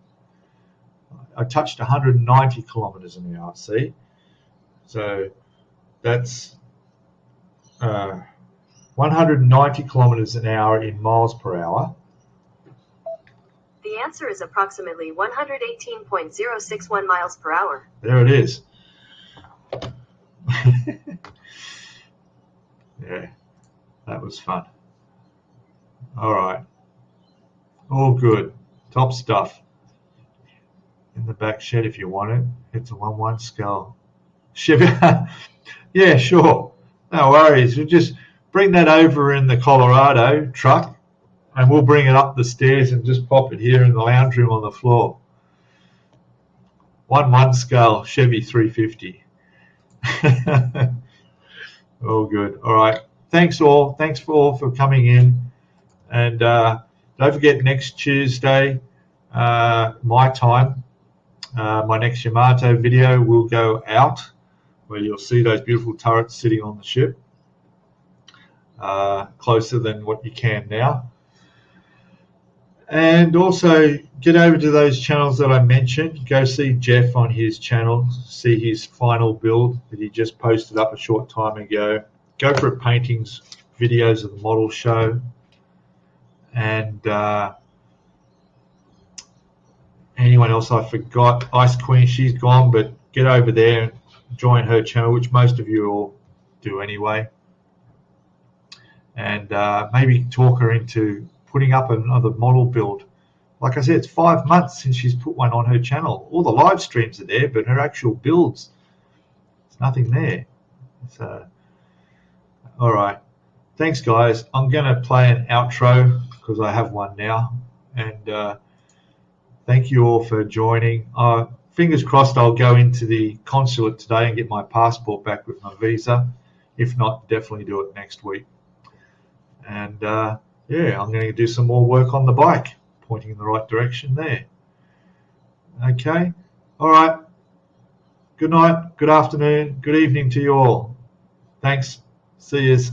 I touched 190 kilometers an hour, see? So that's 190 kilometers an hour in miles per hour. The answer is approximately 118.061 miles per hour. There it is. Yeah, that was fun. All right. All good. Top stuff. In the back shed if you want it. It's a 1/1 scale. Chevy. Yeah, sure. No worries. We'll just bring that over in the Colorado truck and we'll bring it up the stairs and just pop it here in the lounge room on the floor. 1/1 scale Chevy 350. All good. All right. Thanks all. Thanks for coming in. And don't forget next Tuesday, my time, my next Yamato video will go out where you'll see those beautiful turrets sitting on the ship, closer than what you can now. And also get over to those channels that I mentioned. Go see Jeff on his channel, see his final build that he just posted up a short time ago. Go for paintings, videos of the model show. And anyone else I forgot, Ice Queen, she's gone, but get over there and join her channel, which most of you all do anyway. And maybe talk her into putting up another model build. Like I said, it's 5 months since she's put one on her channel. All the live streams are there, but her actual builds, there's nothing there. So, all right. Thanks, guys. I'm going to play an outro because I have one now. And thank you all for joining. Fingers crossed I'll go into the consulate today and get my passport back with my visa. If not, definitely do it next week. And yeah, I'm going to do some more work on the bike, pointing in the right direction there. Okay. All right. Good night, good afternoon, good evening to you all. Thanks. See yous.